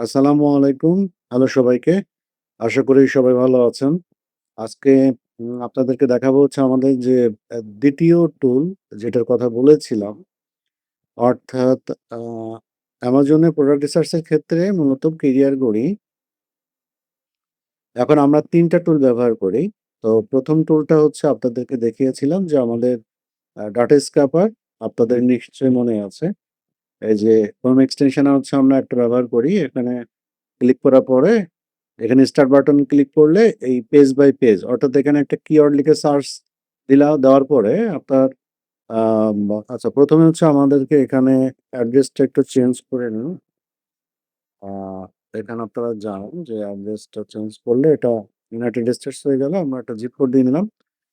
আসসালামু আলাইকুম। হ্যালো সবাইকে। আশা করি সবাই ভালো আছেন। আজকে আপনাদেরকে দেখাবো হচ্ছে আমাদের যে ২য় টুল যেটার কথা বলেছিলাম, অর্থাৎ আ Amazon এ প্রোডাক্ট রিসার্চ এর ক্ষেত্রে মূলত কেরিয়ার গড়ি। এখন আমরা ৩ টা টুল ব্যবহার করি। তো ১ম টুলটা হচ্ছে আপনাদেরকে দেখিয়েছিলাম যে আমাদের ডাটা স্ক্র্যাপার আপনাদের নিশ্চয়ই মনে আছে। এই যে Chrome এক্সটেনশন হচ্ছে আমরা একটা ব্যবহার করি। এখানে ক্লিক করার পরে এখানে স্টার্ট বাটন ক্লিক করলে এই পেজ বাই পেজ অর্থাৎ এখানে একটা কিওয়ার্ড লিখে সার্চ দেওয়ার পরে আপনার আচ্ছা ১ম এ হচ্ছে আমাদেরকে এখানে অ্যাড্রেসটা একটু চেঞ্জ করে নিন। আ এখানে আপনারা জানেন যে অ্যাড্রেসটা চেঞ্জ করলে এটা ইউনাইটেড স্টেটস হয়ে গেল। আমরা একটা জিপ কোড দিয়ে নিলাম।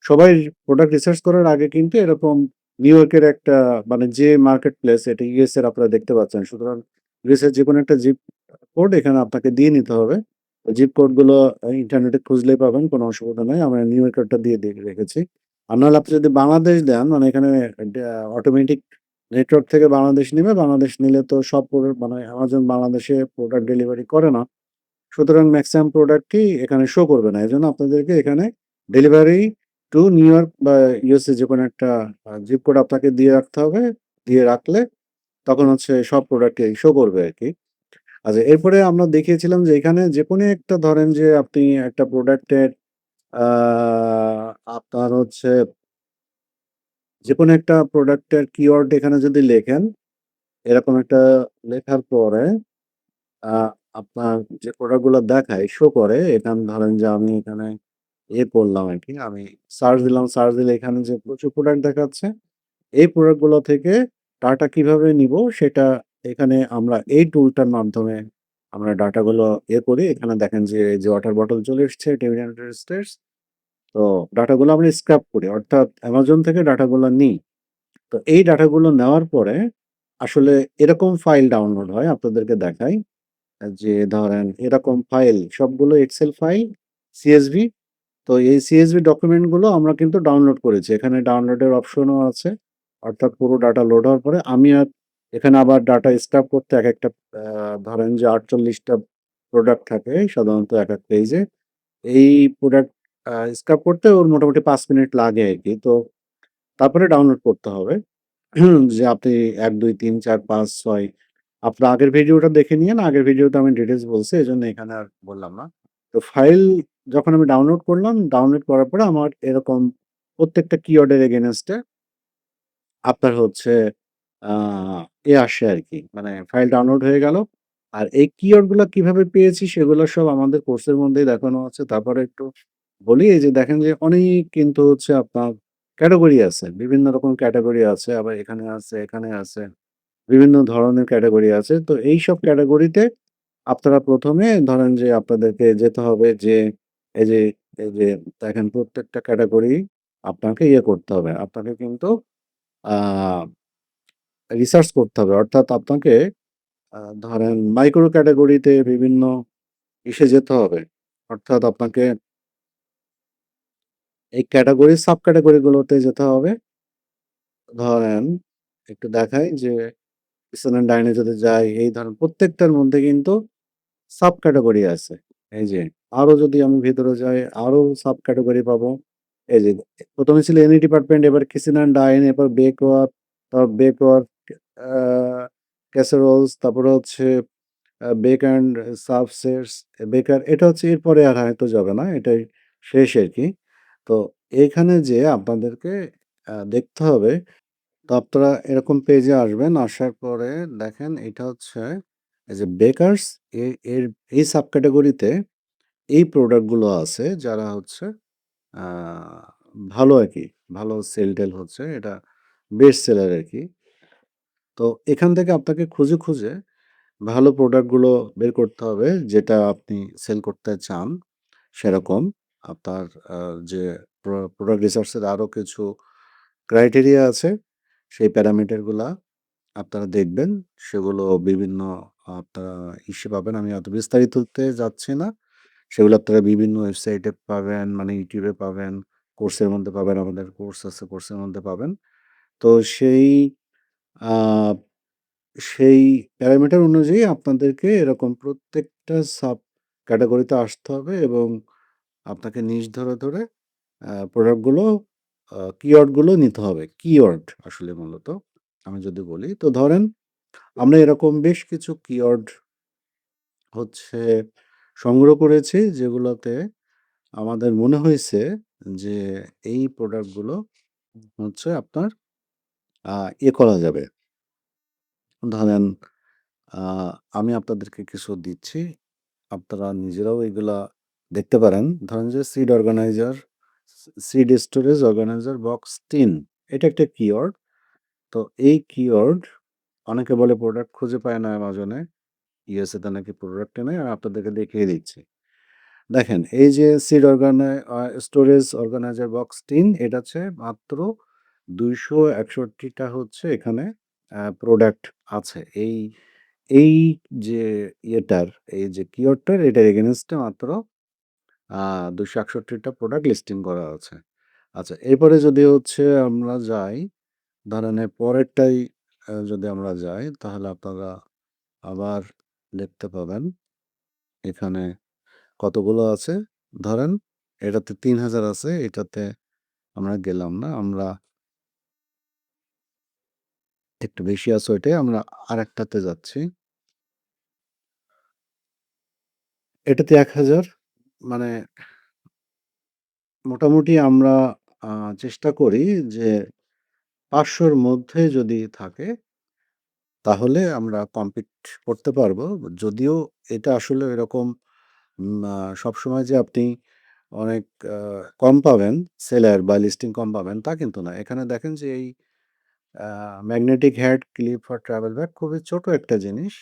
সবাই প্রোডাক্ট রিসার্চ করার আগে কিন্তু এরকম নিউ ইয়র্কের একটা মানে যে মার্কেট প্লেস এটা ইউএস এর আপনারা দেখতে পাচ্ছেন। সুতরাং ইউএস এর যেকোনো একটা জিপ কোড এখানে আপনাকে দিয়ে নিতে হবে। জিপ কোডগুলো ইন্টারনেটে খুঁজলেই পাবেন, কোনো অসুবিধা নাই। আমরা নিউ ইয়র্কেরটা দিয়ে রেখেছি। আর নাহলে আপনি যদি বাংলাদেশ দেন মানে এখানে অটোমেটিক নেটওয়ার্ক থেকে বাংলাদেশ নিবে। বাংলাদেশ নিলে তো সব মানে Amazon বাংলাদেশে প্রোডাক্ট ডেলিভারি করে না। সুতরাং মেক্সিমাম প্রোডাক্টই এখানে শো করবে না। এজন্য আপনাদেরকে এখানে ডেলিভারি টু নিউ ইয়র্ক বা ইউএসএ যেকোনো একটা জিপ কোড আপনাকে দিয়ে রাখতে হবে। দিয়ে রাখলে তখন হচ্ছে সব প্রোডাক্টই শো করবে আরকি। আচ্ছা এরপরে আমরা দেখিয়েছিলাম যে এখানে যেকোনো একটা ধরেন যে আপনি একটা প্রোডাক্টের আ আপনার হচ্ছে যেকোনো একটা প্রোডাক্টের কিওয়ার্ড এখানে যদি লেখেন, এরকম একটা লেখার পরে আ আপনার যে প্রোডাক্ট গুলো দেখায়, শো করে, এখানে ধরেন যে আমি এখানে করলাম আরকি। আমি সার্চ দিলাম, সার্চ দিলে এখানে যে প্রচুর প্রোডাক্ট দেখাচ্ছে, এই প্রোডাক্ট গুলো থেকে ডাটা কিভাবে নিবো সেটা এখানে আমরা এই টুলটার মাধ্যমে আমরা ডাটা গুলো করি। এখানে দেখেন যে এই যে ওয়াটার বটল চলে এসছে, এটা ইউনাইটেড স্টেটস। তো ডাটা গুলো আমরা স্ক্র্যাপ করি। অর্থাৎ Amazon থেকে ডাটা গুলো নিই। তো এই ডাটাগুলো নেওয়ার পরে আসলে এরকম ফাইল ডাউনলোড হয় আপনাদেরকে দেখাই। যে ধরেন এরকম ফাইল সবগুলো এক্সেল ফাইল, সিএসভি। তো এই সিএসভি ডকুমেন্ট গুলো আমরা কিন্তু ডাউনলোড করেছি। এখানে ডাউনলোডের অপশনও আছে। অর্থাৎ পুরো ডাটা লোড হওয়ার পরে আমি আর এখানে আবার ডাটা স্ক্রাব করতে একেকটা ধরেন যে ৪৮ টা প্রোডাক্ট থাকে সাধারণত একেক পেজে। এই প্রোডাক্ট স্ক্রাব করতে ওর মোটামুটি ৫ মিনিট লাগে আরকি। তো তারপরে ডাউনলোড করতে হবে। যে আপনি ১, ২, ৩, ৪, ৫, ৬ আপনার আগের ভিডিওটা দেখে নিয়েন। আগের ভিডিওতে আমি ডিটেইলস বলছি। এজন্য এখানে আর বললাম না। তো ফাইল যখন আমি ডাউনলোড করলাম, ডাউনলোড করার পরে আমার এরকম প্রত্যেকটা কিওয়ার্ড এর এগেইনস্ট এ আপনার হচ্ছে আ আসে আরকি। মানে ফাইল ডাউনলোড হয়ে গেল। আর এই কিওয়ার্ড গুলা কিভাবে পেয়েছি সেগুলো সব আমাদের কোর্সের মধ্যেই দেখানো আছে। তারপরে একটু বলি এই যে দেখেন যে অনেক কিন্তু হচ্ছে আপনার ক্যাটেগরি আছে। বিভিন্ন রকম ক্যাটেগরি আছে। আবার এখানে আছে, এখানে আছে। বিভিন্ন ধরনের ক্যাটেগরি আছে। তো এইসব ক্যাটেগরিতে আপনারা ১ম এ ধরেন যে আপনাদেরকে যেতে হবে যে এই যে এই যে দেখেন প্রত্যেকটা ক্যাটেগরি আপনাকে করতে হবে। আপনাকে কিন্তু আ রিসার্চ করতে হবে। অর্থাৎ আপনাকে ধরেন মাইক্রো ক্যাটেগরিতে বিভিন্ন যেতে হবে। অর্থাৎ আপনাকে এই ক্যাটেগরি সাব ক্যাটেগরি গুলোতে যেতে হবে। ধরেন একটু দেখাই যে পিছনের লাইনে যদি যাই এই ধরেন প্রত্যেকটার মধ্যে কিন্তু সাব ক্যাটেগরি আছে। এই যে আরো যদি আমি ভেতরে যাই আরো সাব ক্যাটেগরি পাবো। এই যে ১ম এ ছিল এনি ডিপার্টমেন্ট এবার কিচেন অ্যান্ড ডাইন এরপর বেকওয়ার, তারপর বেকওয়ার আ ক্যাসেরোলস তারপরে হচ্ছে বেক অ্যান্ড সাবসেটস বেকার এটা হচ্ছে এরপরে আর হয়তো যাবে না। এটাই শেষ আরকি। তো এইখানে যেয়ে আপনাদেরকে দেখতে হবে। তো আপনারা এরকম পেজে আসবেন। আসার পরে দেখেন এটা হচ্ছে এই যে বেকার্স এ এর এই সাবক্যাটেগরিতে এই প্রোডাক্ট গুলো আছে যারা হচ্ছে আ ভালো আরকি। ভালো সেল-টেল হচ্ছে। এটা বেস্ট সেলার আরকি। তো এখান থেকে আপনাকে খুঁজে ভালো প্রোডাক্ট গুলো বের করতে হবে যেটা আপনি সেল করতে চান সেরকম। আপনার আ যে প্রোডাক্ট রিসার্চ এর আরো কিছু ক্রাইটেরিয়া আছে। সেই প্যারামিটার গুলা আপনারা দেখবেন। সেগুলো বিভিন্ন আপনারা পাবেন। আমি অত বিস্তারিততে যাচ্ছি না। সেগুলো আপনারা বিভিন্ন ওয়েবসাইটে পাবেন, মানে YouTube এ পাবেন, কোর্সের মধ্যে পাবেন। আমাদের কোর্স আছে, কোর্সের মধ্যে পাবেন। তো সেই আ সেই প্যারামিটার অনুযায়ী আপনাদেরকে এরকম প্রত্যেকটা সাব ক্যাটেগরিতে আসতে হবে এবং আপনাকে নিচ ধরে, ধরে প্রোডাক্টগুলো কিওয়ার্ডগুলো নিতে হবে। কিওয়ার্ড আসলে মূলত আমি যদি বলি। তো ধরেন আমরা এরকম বেশ কিছু কিওয়ার্ড হচ্ছে সংগ্রহ করেছি যেগুলোতে আমাদের মনে হয়েছে যে এই প্রোডাক্টগুলো হচ্ছে আপনার আ করা যাবে। ধরেন আ আমি আপনাদেরকে কিছু দিচ্ছি। আপনারা নিজেরাও এগুলা দেখতে পারেন। ধরেন যে সিড স্টোরেজ অর্গানাইজার বক্স 10 এটা একটা কিওয়ার্ড। তো এই কিওয়ার্ড অনেকে বলে প্রোডাক্ট খুঁজে পায় না অ্যামাজনে। ইউএসএ তে নাকি প্রোডাক্টই নাই। আমি আপনাদেরকে দেখিয়ে দিচ্ছি। দেখেন এই যে স্টোরেজ অর্গানাইজার বক্স 10 এটা হচ্ছে মাত্র ২৬১ টা হচ্ছে এখানে প্রোডাক্ট আছে। এই যে ইয়েটার, এই যে কিওয়ার্ডটার এটার এগেইনস্ট এ মাত্র ২৬১ টা প্রোডাক্ট লিস্টিং করা আছে। আচ্ছা এরপরে যদি হচ্ছে আমরা যাই, ধরেন এর পরেরটাই যদি আমরা যাই তাহলে আপনারা আবার দেখতে পাবেন এখানে কতগুলো আছে। ধরেন এটাতে ৩,০০০ আছে, এটাতে আমরা গেলাম না। আমরা একটু বেশি আছে ওইটাই। আমরা আরেকটাতে যাচ্ছি। এটাতে ১,০০০ মানে মোটামুটি আমরা আ চেষ্টা করি যে ৫০০ র মধ্যে যদি থাকে তাহলে আমরা কম্পিট করতে পারবো। যদিও এটা আসলে এরকম সবসময় যে আপনি অনেক আ কম পাবেন সেলার বা লিস্টিং কম পাবেন তা কিন্তু না। এখানে দেখেন যে এই আ magnetic head clip for travel bag খুবই ছোট একটা জিনিস।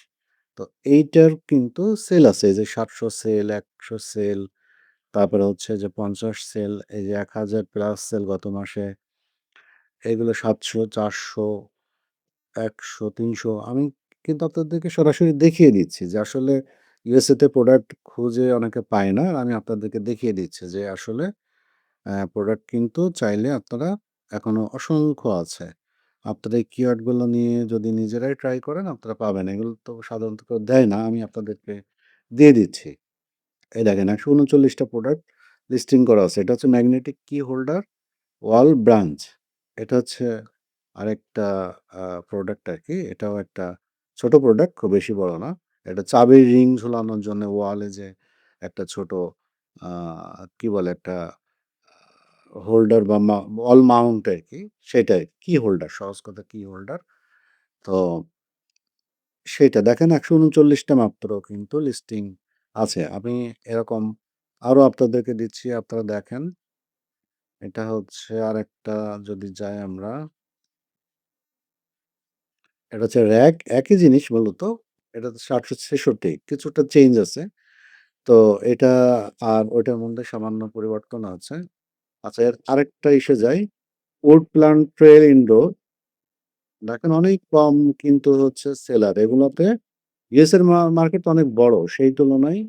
তো এইটার কিন্তু সেল আছে। এই যে ৭০০ সেল, ১০০ সেল, তারপরে হচ্ছে যে ৫০ সেল, এই যে ১,০০০ প্লাস সেল গত মাসে। এগুলো ৭০০, ৪০০, ১০০, ৩০০ আমি কিন্তু আপনাদেরকে সরাসরি দেখিয়ে দিচ্ছি যে আসলে ইউএসএ তে প্রোডাক্ট খুঁজে অনেকে পায় না। আর আমি আপনাদেরকে দেখিয়ে দিচ্ছি যে আসলে প্রোডাক্ট কিন্তু চাইলে আপনারা এখনো অসংখ্য আছে। আপনারা এই কিওয়ার্ড গুলো নিয়ে যদি নিজেরাই ট্রাই করেন আপনারা পাবেন। এগুলো তো সাধারণত কেউ দেয় না। আমি আপনাদেরকে দিয়ে দিচ্ছি। এই দেখেন ১৩৯ টা প্রোডাক্ট লিস্টিং করা আছে। এটা হচ্ছে ম্যাগনেটিক কি হোল্ডার ওয়াল ব্রাঞ্চ। এটা হচ্ছে আরেকটা প্রোডাক্ট আরকি। এটাও একটা ছোট প্রোডাক্ট, খুব বেশি বড় না। এটা চাবির রিং ঝুলানোর জন্য ওয়ালে যে একটা ছোট আ কি বলে একটা হোল্ডার বা ওয়াল মাউন্ট আরকি সেটাই। কি হোল্ডার, সহজ কথা কি হোল্ডার। তো সেইটা দেখেন ১৩৯ টা মাত্র কিন্তু লিস্টিং আছে। আমি এরকম আরো আপনাদেরকে দিচ্ছি, আপনারা দেখেন। এটা হচ্ছে আরেকটা যদি যাই আমরা, এটা হচ্ছে র‍্যাক, একই জিনিস মূলত। এটা হচ্ছে ৮৬৬ কিছুটা চেঞ্জ আছে। তো এটা আর ওইটার মধ্যে সামান্য পরিবর্তন আছে। আচ্ছা এর আরেকটা ইসে যাই। উড প্লান্ট ট্রেল ইনডোর দেখেন অনেক কম কিন্তু হচ্ছে সেলার। এগুলোতে ইউএস এর মার্কেট অনেক বড়। সেই তুলনায়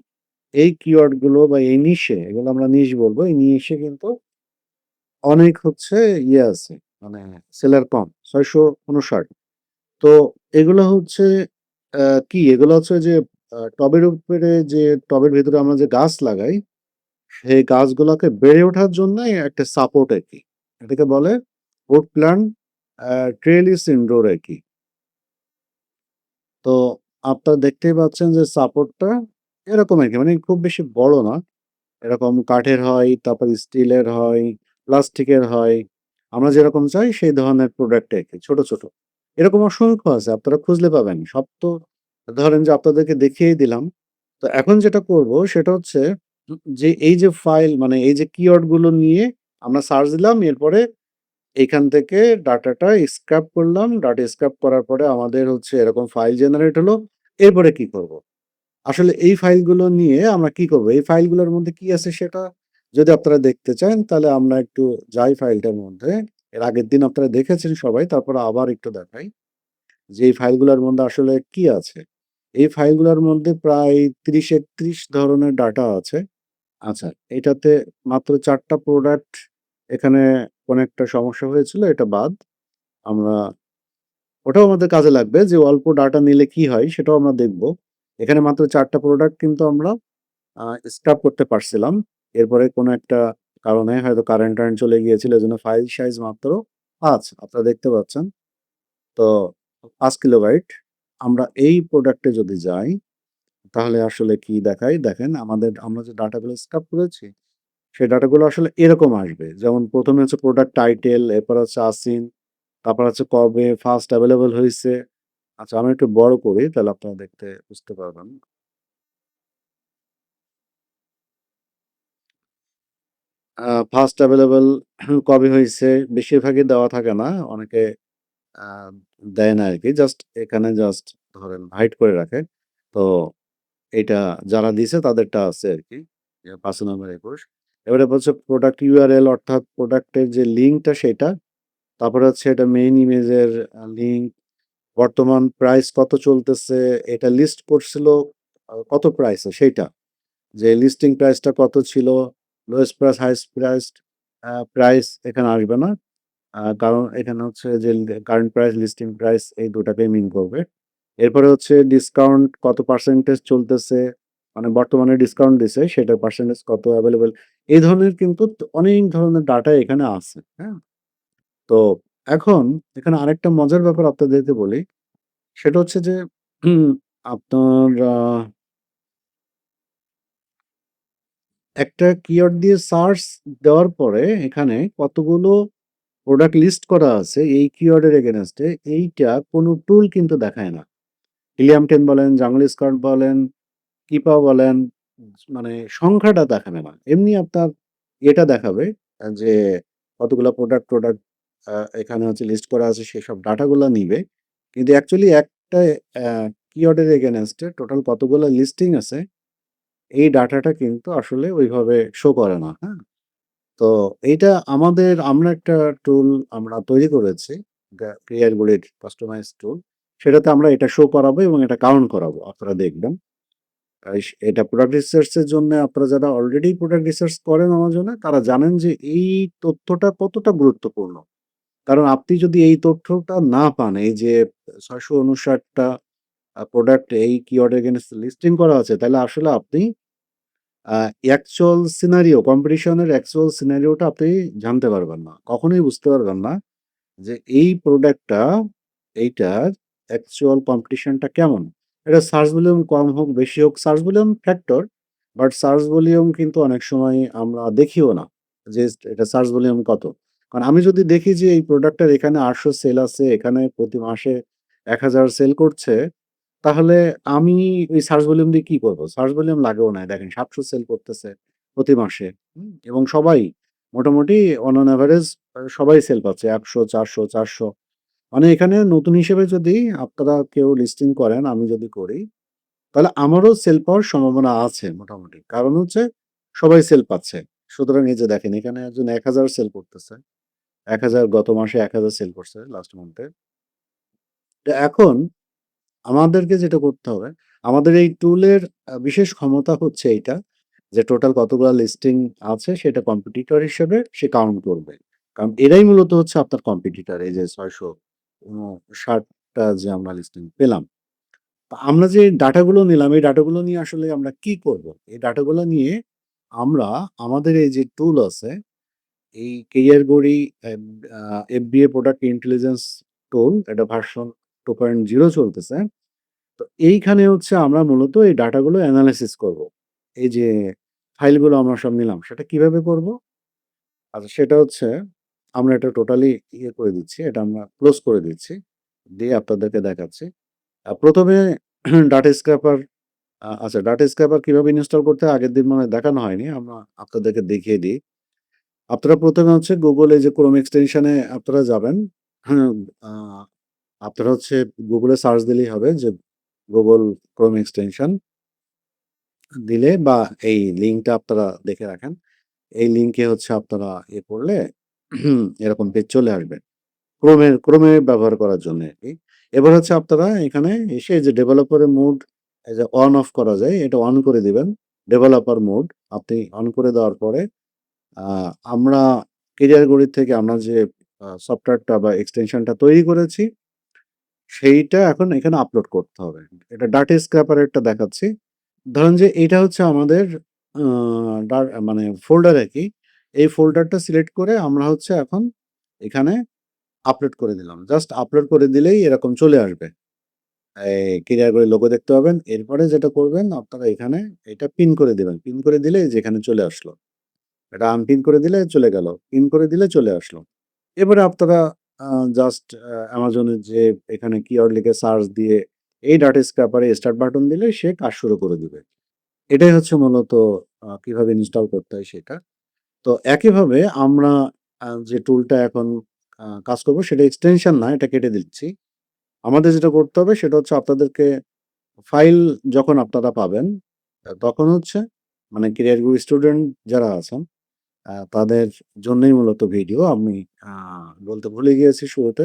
এই কিওয়ার্ড গুলো বা এই নিশে, এগুলো আমরা নিশ বলবো। এই নিশে কিন্তু অনেক হচ্ছে আছে, মানে সেলার কম ৬৫৯। তো এগুলো হচ্ছে কি? এগুলো হচ্ছে যে টবের উপরে যে টবের ভেতরে আমরা যে গাছ লাগাই, সেই গাছগুলাকে বেড়ে ওঠার জন্যই একটা সাপোর্ট আরকি। এটাকে বলে উড প্ল্যান্ট ট্রেলিস ইনডোর আরকি। তো আপনারা দেখতেই পাচ্ছেন যে সাপোর্টটা এরকম আরকি। মানে খুব বেশি বড় না। এরকম কাঠের হয়, তারপর স্টিলের হয়, প্লাস্টিকের হয়। আমরা যেরকম চাই সেই ধরনের প্রোডাক্ট আরকি ছোট, ছোট। এরকম অসংখ্য আছে। আপনারা খুঁজলে পাবেন। সব তো ধরেন যে আপনাদেরকে দেখিয়েই দিলাম। তো এখন যেটা করব সেটা হচ্ছে যে এই যে ফাইল মানে এই যে কিওয়ার্ড গুলো নিয়ে আমরা সার্চ দিলাম। এরপরে এইখান থেকে ডাটাটা স্ক্র্যাপ করলাম। ডাটা স্ক্র্যাপ করার পরে আমাদের হচ্ছে এরকম ফাইল জেনারেট হলো। এরপরে কি করব? আসলে এই ফাইলগুলো নিয়ে আমরা কি করব? এই ফাইলগুলোর মধ্যে কি আছে সেটা যদি আপনারা দেখতে চান তাহলে আমরা একটু যাই ফাইলটার মধ্যে। এর আগের দিন আপনারা দেখেছেন সবাই। তারপরে আবার একটু দেখাই যে এই ফাইলগুলোর মধ্যে আসলে কি আছে। এই ফাইলগুলোর মধ্যে প্রায় ৩০-৩১ ধরনের ডাটা আছে। আচ্ছা, এটাতে মাত্র ৪ টা প্রোডাক্ট এখানে কোনো একটা সমস্যা হয়েছিল, এটা বাদ। আমরা ওটাও আমাদের কাজে লাগবে যে অল্প ডাটা নিলে কি হয় সেটাও আমরা দেখব। এখানে মাত্র ৪ টা প্রোডাক্ট কিন্তু আমরা আ স্ক্রাপ করতে পারছিলাম। এরপরে কোনো একটা কারণে হয়তো কারেন্ট-টারেন্ট চলে গিয়েছিল। এজন্য ফাইল সাইজ মাত্র ৫ আপনারা দেখতে পাচ্ছেন। তো ৫ কিলোবাইট। আমরা এই প্রোডাক্টে যদি যাই তাহলে আসলে কি দেখায়? দেখেন আমরা যে ডাটাগুলো স্ক্রাপ করেছি, সেই ডাটাগুলো আসলে এরকম আসবে। যেমন ১ম এ হচ্ছে প্রোডাক্ট টাইটেল, এরপর হচ্ছে আসিন, তারপর হচ্ছে কবে ফার্স্ট এভেইলেবল হইছে। আচ্ছা আমি একটু বড় করি তাহলে আপনারা দেখতে বুঝতে পারবেন। ফার্স্ট এভেইলেবল কবে হইছে বেশিরভাগই দেওয়া থাকে না। অনেকে আ দেয় না আরকি। জাস্ট ধরেন হাইড করে রাখে। তো এইটা যারা দিছে তাদেরটা আছে আরকি। ৫ নম্বর ২১। এবারে হচ্ছে প্রোডাক্ট URL অর্থাৎ প্রোডাক্টের যে লিঙ্কটা সেটা। তারপরে হচ্ছে এটা মেইন ইমেজের লিঙ্ক, বর্তমান প্রাইস কত চলতেছে, এটা লিস্ট করছিল কত প্রাইসে সেইটা। যে লিস্টিং প্রাইসটা কত ছিল, লোয়েস্ট প্রাইস, হাইয়েস্ট প্রাইস এখানে আসবে না। কারণ এখানে হচ্ছে যে কারেন্ট প্রাইস, লিস্টিং প্রাইস এই ২ টাকেই মিন করবে। এরপরে হচ্ছে ডিসকাউন্ট কত পার্সেন্টেজ চলতেছে, মানে বর্তমানে ডিসকাউন্ট দিছে সেটার পার্সেন্টেজ কত এভেইলেবল। এই ধরনের কিন্তু অনেক ধরনের ডাটা এখানে আছে, হ্যাঁ? তো এখন এখানে আরেকটা মজার ব্যাপার আপনাদেরকে বলি। সেটা হচ্ছে যে হুম, আপনার একটা কিওয়ার্ড দিয়ে সার্চ দেওয়ার পরে এখানে কতগুলো প্রোডাক্ট লিস্ট করা আছে এই কিওয়ার্ডের এগেইনস্ট এ এইটা কোনো টুল কিন্তু দেখায় না। হিলিয়াম 10 বলেন, জাঙ্গল স্কোয়াড বলেন, কিপা বলেন, মানে সংখ্যাটা দেখাবে না। এমনি আপনার এটা দেখাবে যে কতগুলা প্রোডাক্ট এখানে হচ্ছে লিস্ট করা আছে সেসব ডাটাগুলা নিবে। কিন্তু অ্যাকচুয়ালি একটা কিওয়ার্ডের এগেইনস্ট এ টোটাল কতগুলা লিস্টিং আছে এই ডাটাটা কিন্তু আসলে ওইভাবে শো করে না, হ্যাঁ? তো এইটা আমরা একটা টুল আমরা তৈরি করেছি। ক্রিয়ারগুলির কাস্টমাইজ টুল। সেটাতে আমরা এটা শো করাবো এবং এটা কাউন্ট করাবো। আপনারা দেখবেন। এটা প্রোডাক্ট রিসার্চ এর জন্য আপনারা যারা অলরেডি প্রোডাক্ট রিসার্চ করেন Amazon এ তারা জানেন যে এই তথ্যটা কতটা গুরুত্বপূর্ণ। কারণ আপনি যদি এই তথ্যটা না পান, এই যে ৬৫৯ টা প্রোডাক্ট এই কিওয়ার্ড এগেইনস্ট লিস্টিং করা আছে, তাহলে আসলে আপনি অ্যাকচুয়াল সিনারিও কম্পিটিশন এর অ্যাকচুয়াল সিনারিওটা আপনি জানতে পারবেন না। কখনোই বুঝতে পারবেন না যে এই প্রোডাক্টটা এইটার অ্যাকচুয়াল কম্পিটিশনটা কেমন? এটা সার্চ ভলিউম কম হোক, বেশি হোক, search volume factor. But search volume কিন্তু অনেক সময় আমরা দেখিও না যে এটা সার্চ ভলিউম কত। কারণ আমি যদি দেখি যে এই প্রোডাক্টটার এখানে ৮০০ সেল আছে, এখানে প্রতি মাসে ১,০০০ সেল করছে, তাহলে আমি ওই সার্চ ভলিউম দিয়ে কি করব? সার্চ ভলিউম লাগেও না। দেখেন ৭০০ সেল করতেছে প্রতি মাসে। এবং সবাই মোটামুটি অন অ্যান এভারেজ সবাই সেল পাচ্ছে ১০০, ৪০০, ৪০০। মানে এখানে নতুন হিসেবে যদি আপনারা কেউ লিস্টিং করেন, আমি যদি করি, তাহলে আমারও সেল পাওয়ার সম্ভাবনা আছে মোটামুটি। কারণ হচ্ছে সবাই সেল পাচ্ছে। সুতরাং এই যে দেখেন এখানে একজন ১,০০০ সেল করতেছে। ১,০০০ গত মাসে ১,০০০ সেল করছে লাস্ট মান্থ এ। তো এখন আমাদেরকে যেটা করতে হবে, আমাদের এই টুলের বিশেষ ক্ষমতা হচ্ছে এইটা যে টোটাল কতগুলা লিস্টিং আছে সেটা কম্পিটিটর হিসেবে সে কাউন্ট করবে। কারণ এরাই মূলত হচ্ছে আপনার কম্পিটিটর এই যে ৬৫৯ টা যে আমরা লিস্টিং পেলাম। তো আমরা যে ডাটাগুলো নিলাম এই ডাটাগুলো নিয়ে আসলে আমরা কি করব? এই ডাটাগুলো নিয়ে আমরা আমাদের এই যে টুল আছে এই কেরিয়ার গড়ি এব আ FBA প্রোডাক্ট ইন্টেলিজেন্স টুল এটা ভার্সন 2.0 চলতেছে। তো এইখানে হচ্ছে আমরা মূলত এই ডাটাগুলো এনালাইসিস করব। এই যে ফাইলগুলো আমরা সব নিলাম সেটা কিভাবে করব? আচ্ছা সেটা হচ্ছে আমরা এটা টোটালি করে দিচ্ছি। এটা আমরা ক্লোজ করে দিচ্ছি। দিয়ে আপনাদেরকে দেখাচ্ছি। ১ম এ ডাটা স্ক্র্যাপার আচ্ছা ডাটা স্ক্র্যাপার কিভাবে ইনস্টল করতে হয় আগের দিন মনে হয় দেখানো হয়নি। আমরা আপনাদেরকে দেখিয়ে দিই। আপনারা ১ম এ হচ্ছে Google এই যে Chrome এক্সটেনশন এ আপনারা যাবেন। হ্যাঁ, আ আপনারা হচ্ছে Google এ সার্চ দিলেই হবে যে Google Chrome এক্সটেনশন দিলে বা এই লিঙ্কটা আপনারা দেখে রাখেন। এই লিঙ্কে হচ্ছে আপনারা করলে এরকম পেজ চলে আসবে। Chrome এ ব্যবহার করার জন্য আরকি। এবার হচ্ছে আপনারা এখানে এসে এই যে ডেভেলপারের মোড এই যে অন অফ করা যায় এটা অন করে দিবেন। ডেভেলপার মোড আপনি অন করে দেওয়ার পরে আ আমরা ক্যারিয়ার গড়ি থেকে আমরা যে সফটওয়্যারটা বা এক্সটেনশনটা তৈরি করেছি সেইটা এখন এখানে আপলোড করতে হবে। এটা ডাটা স্ক্র্যাপারেরটা দেখাচ্ছি। ধরেন যে এইটা হচ্ছে আমাদের আ ডা মানে ফোল্ডার আরকি। এই ফোল্ডারটা সিলেক্ট করে আমরা হচ্ছে এখন এখানে আপলোড করে দিলাম। জাস্ট আপলোড করে দিলেই এরকম চলে আসবে। এই ক্লিয়ার করে লোগো দেখতে পাবেন। এরপরে যেটা করবেন আপনারা এখানে এটা পিন করে দিবেন। পিন করে দিলে এই যে এখানে চলে আসলো। এটা আনপিন করে দিলে চলে গেল। পিন করে দিলে চলে আসলো। এবারে আপনারা আ জাস্ট Amazon এর যে এখানে কিওয়ার্ড লিখে সার্চ দিয়ে এই ডাটা স্ক্র্যাপার এ স্টার্ট বাটন দিলে সে কাজ শুরু করে দিবে। এটাই হচ্ছে মূলত কিভাবে ইনস্টল করতে হয় সেটা। তো একইভাবে আমরা যে টুলটা এখন কাজ করব সেটা এক্সটেনশন না, এটা কেটে দিচ্ছি। আমাদের যেটা করতে হবে সেটা হচ্ছে আপনাদেরকে ফাইল যখন আপনারা পাবেন, তখন হচ্ছে মানে ক্যারিয়ার গ্রুপ স্টুডেন্ট যারা আছেন, তাদের জন্যই মূলত ভিডিও। আমি আ বলতে ভুলে গিয়েছি শুরুতে।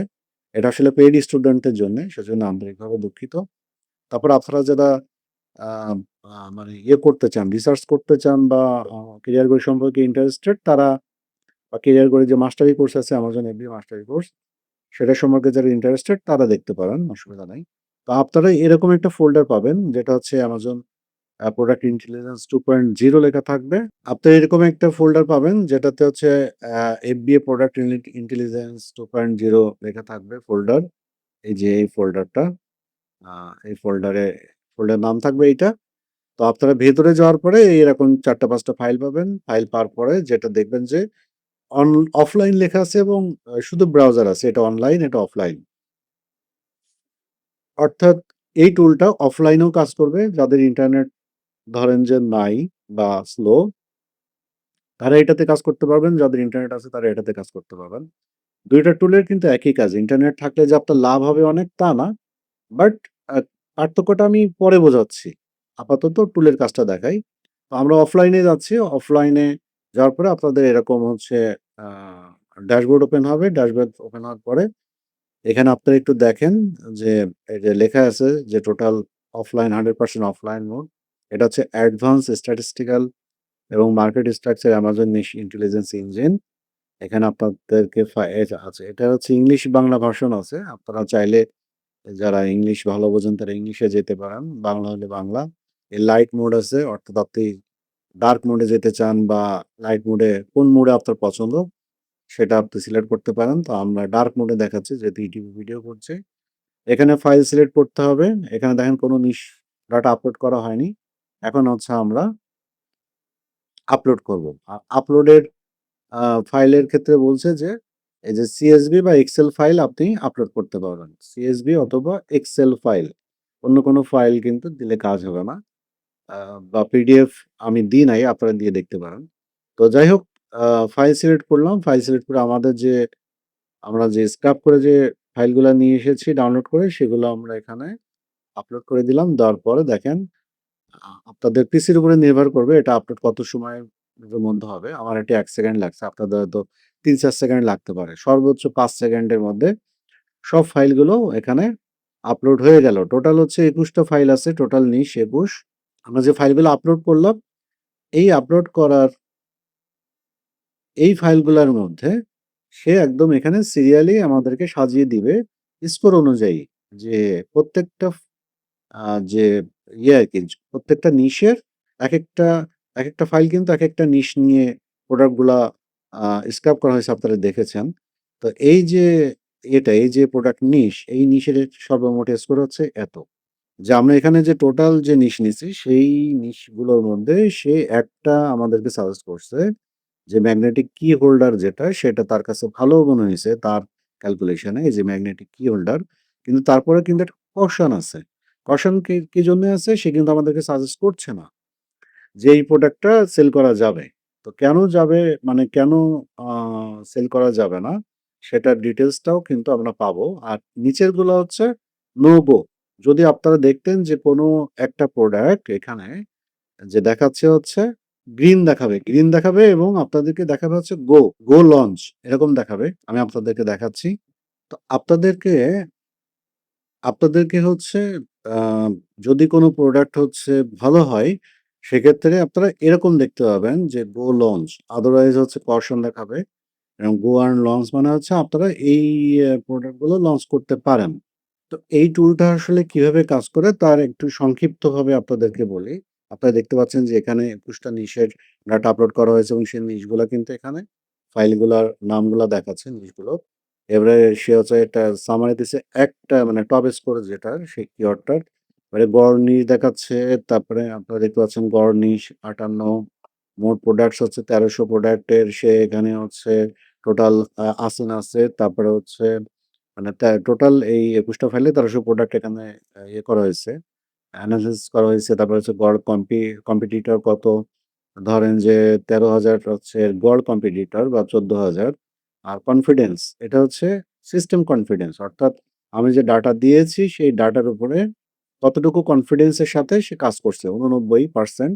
এটা আসলে পেইড স্টুডেন্টদের জন্যে, সেজন্য আন্তরিকভাবে দুঃখিত। তারপর আপনারা যারা আ মানে করতে চান, রিসার্চ করতে চান বা ক্যারিয়ার গ্রুপ সম্পর্কে ইন্টারেস্টেড, তারা বা ক্যারিয়ার গ্রুপের যে মাস্টারি কোর্স আছে Amazon FBA মাস্টারি কোর্স, সেটা সম্পর্কে যারা ইন্টারেস্টেড তারা দেখতে পারেন, অসুবিধা নাই। তো আপনারা এরকম একটা ফোল্ডার পাবেন যেটা হচ্ছে Amazon প্রোডাক্ট ইন্টেলিজেন্স 2.0 লেখা থাকবে। আপনারা এরকম একটা ফোল্ডার পাবেন যেটাতে হচ্ছে FBA প্রোডাক্ট ইন্টেলিজেন্স 2.0 লেখা থাকবে ফোল্ডার। এই যে এই ফোল্ডারটা, আ এই ফোল্ডার নাম থাকবে এইটা। তো আপনারা ভেতরে যাওয়ার পরে এরকম ৪ টা ৫ টা ফাইল পাবেন। ফাইল পাওয়ার পরে যেটা দেখবেন যে অন অফলাইন লেখা আছে এবং শুধু ব্রাউজার আছে। এটা অনলাইন, এটা অফলাইন। অর্থাৎ এই টুলটা অফলাইনেও কাজ করবে। যাদের ইন্টারনেট ধরেন যে নাই বা স্লো, তারা এটাতে কাজ করতে পারবেন। যাদের ইন্টারনেট আছে তারা এটাতে কাজ করতে পারবেন। ২ টা টুলের কিন্তু একই কাজ। ইন্টারনেট থাকলে যে আপনার লাভ হবে অনেক তা না। বাট আ পার্থক্যটা আমি পরে বোঝাচ্ছি। আপাতত টুলের কাজটা দেখাই। তো আমরা অফলাইনে যাচ্ছি। অফলাইনে যাওয়ার পরে আপনাদের এরকম হচ্ছে আ ড্যাশবোর্ড ওপেন হবে। ড্যাশবোর্ড ওপেন হওয়ার পরে এখানে আপনারা একটু দেখেন যে এই যে লেখা আছে যে টোটাল অফলাইন 100% অফলাইন মোড। এটা হচ্ছে অ্যাডভান্স স্ট্যাটিস্টিক্যাল এবং market structure Amazon intelligence engine. এখানে আপনাদেরকে আছে। এটা হচ্ছে ইংলিশ বাংলা ভার্সন আছে। আপনারা চাইলে যারা ইংলিশ ভালো বোঝেন তারা ইংলিশে যেতে পারেন। বাংলা হলে বাংলা। এর লাইট মোড আছে, অর্থাৎ আপনি ডার্ক মোডে যেতে চান বা লাইট মোডে কোন মোডে আপনার পছন্দ সেটা আপনি সিলেক্ট করতে পারেন। তো আমরা ডার্ক মোডে দেখাচ্ছি যেহেতু ইউটিউব ভিডিও করছি। এখানে ফাইল সিলেক্ট করতে হবে। এখানে দেখেন কোনো ডাটা আপলোড করা হয়নি। এখন হচ্ছে আমরা আপলোড করব। আপলোডের আ ফাইলের ক্ষেত্রে বলছে যে এই যে CSV বা এক্সেল ফাইল আপনি আপলোড করতে পারবেন। CSV অথবা এক্সেল ফাইল। অন্য কোনো ফাইল কিন্তু দিলে কাজ হবে না। আ বা পিডিএফ আমি দিই নাই, আপনারা দিয়ে দেখতে পারেন। তো যাই হোক, আ ফাইল সিলেক্ট করলাম। ফাইল সিলেক্ট করে আমরা যে স্ক্রাপ করে যে ফাইলগুলা নিয়ে এসেছি ডাউনলোড করে সেগুলো আমরা এখানে আপলোড করে দিলাম। দেওয়ার পরে দেখেন আপনাদের পিসির উপরে নির্ভর করবে এটা আপলোড কত সময়ের মধ্যে হবে। আমার এটি ১ সেকেন্ড লাগছে। আপনাদের হয়তো ৩-৪ সেকেন্ড লাগতে পারে। সর্বোচ্চ ৫ সেকেন্ডের মধ্যে সব ফাইলগুলো এখানে আপলোড হয়ে গেল। টোটাল হচ্ছে ২১ টা ফাইল আছে। টোটাল নিশ ২১। আমরা যে ফাইলগুলো আপলোড করলাম, এই আপলোড করার এই ফাইলগুলার মধ্যে সে একদম এখানে সিরিয়ালি আমাদেরকে সাজিয়ে দিবে স্কোর অনুযায়ী। যে প্রত্যেকটা আ যে আরকি, প্রত্যেকটা নিশের একেকটা একেকটা ফাইল কিন্তু একেকটা নিশ নিয়ে প্রোডাক্ট গুলা আ স্ক্রাপ করা হয়েছে, আপনারা দেখেছেন। তো এই যে প্রোডাক্ট নিশ, এই নিশের সর্বমোট স্কোর হচ্ছে এত। যে আমরা এখানে যে টোটাল যে নিশ নিছি, সেই নিশগুলোর মধ্যে সে একটা আমাদেরকে সাজেস্ট করছে যে ম্যাগনেটিক কি হোল্ডার যেটা, সেটা তার কাছে ভালো মনে হইছে তার ক্যালকুলেশন এ, এই যে ম্যাগনেটিক কি হোল্ডার। কিন্তু তারপরে কিন্তু একটা কশন আছে। কশন কি জন্যে আছে? সে কিন্তু আমাদেরকে সাজেস্ট করছে না যে এই প্রোডাক্টটা সেল করা যাবে। তো কেন যাবে, মানে কেন আ সেল করা যাবে না সেটার ডিটেইলসটাও কিন্তু আমরা পাবো। আর নিচেরগুলো হচ্ছে নো গো। যদি আপনারা দেখতেন যে কোনো একটা প্রোডাক্ট এখানে যে দেখাচ্ছে হচ্ছে গ্রিন দেখাবে এবং আপনাদেরকে দেখাবে হচ্ছে গো লঞ্চ এরকম দেখাবে। আমি আপনাদেরকে দেখাচ্ছি। তো আপনাদেরকে হচ্ছে আ যদি কোনো প্রোডাক্ট হচ্ছে ভালো হয়, সেক্ষেত্রে আপনারা এরকম দেখতে পাবেন যে গো লঞ্চ। আদারওয়াইজ হচ্ছে কশন দেখাবে এবং গো অ্যান্ড লঞ্চ মানে হচ্ছে আপনারা এই প্রোডাক্ট গুলো লঞ্চ করতে পারেন। তো এই টুলটা আসলে কিভাবে কাজ করে তার একটু সংক্ষিপ্তভাবে আপনাদেরকে বলি। আপনারা দেখতে পাচ্ছেন যে এখানে ২১ টা নিশের ডাটা আপলোড করা হয়েছে এবং সেই নিশগুলা কিন্তু এখানে ফাইলগুলার নামগুলা দেখাচ্ছে নিশগুলোর। এবারে সে হচ্ছে একটা সামারি দিছে একটা মানে টপ স্কোর যেটা সেই কিওয়ার্ডটার। এবারে গড় নিশ দেখাচ্ছে, তারপরে আপনারা দেখতে পাচ্ছেন গড় নিশ ৫৮, মোট প্রোডাক্টস হচ্ছে ১৩০০ প্রোডাক্টের সে এখানে হচ্ছে টোটাল আসিন আছে। তারপরে হচ্ছে মানে টোটাল এই ২১ টা ফাইলে ১৩০০ প্রোডাক্ট এখানে ইয়ে করা হয়েছে, এনালাইসিস করা হয়েছে। তারপরে হচ্ছে গড় কম্পিটিটর কত? ধরেন যে ১৩,০০০ হচ্ছে গড় কম্পিটিটর বা ১৪,০০০। আর কনফিডেন্স এটা হচ্ছে সিস্টেম কনফিডেন্স অর্থাৎ আমি যে ডাটা দিয়েছি সেই ডাটার উপরে কতটুকু কনফিডেন্স এর সাথে সে কাজ করছে ৮৯%।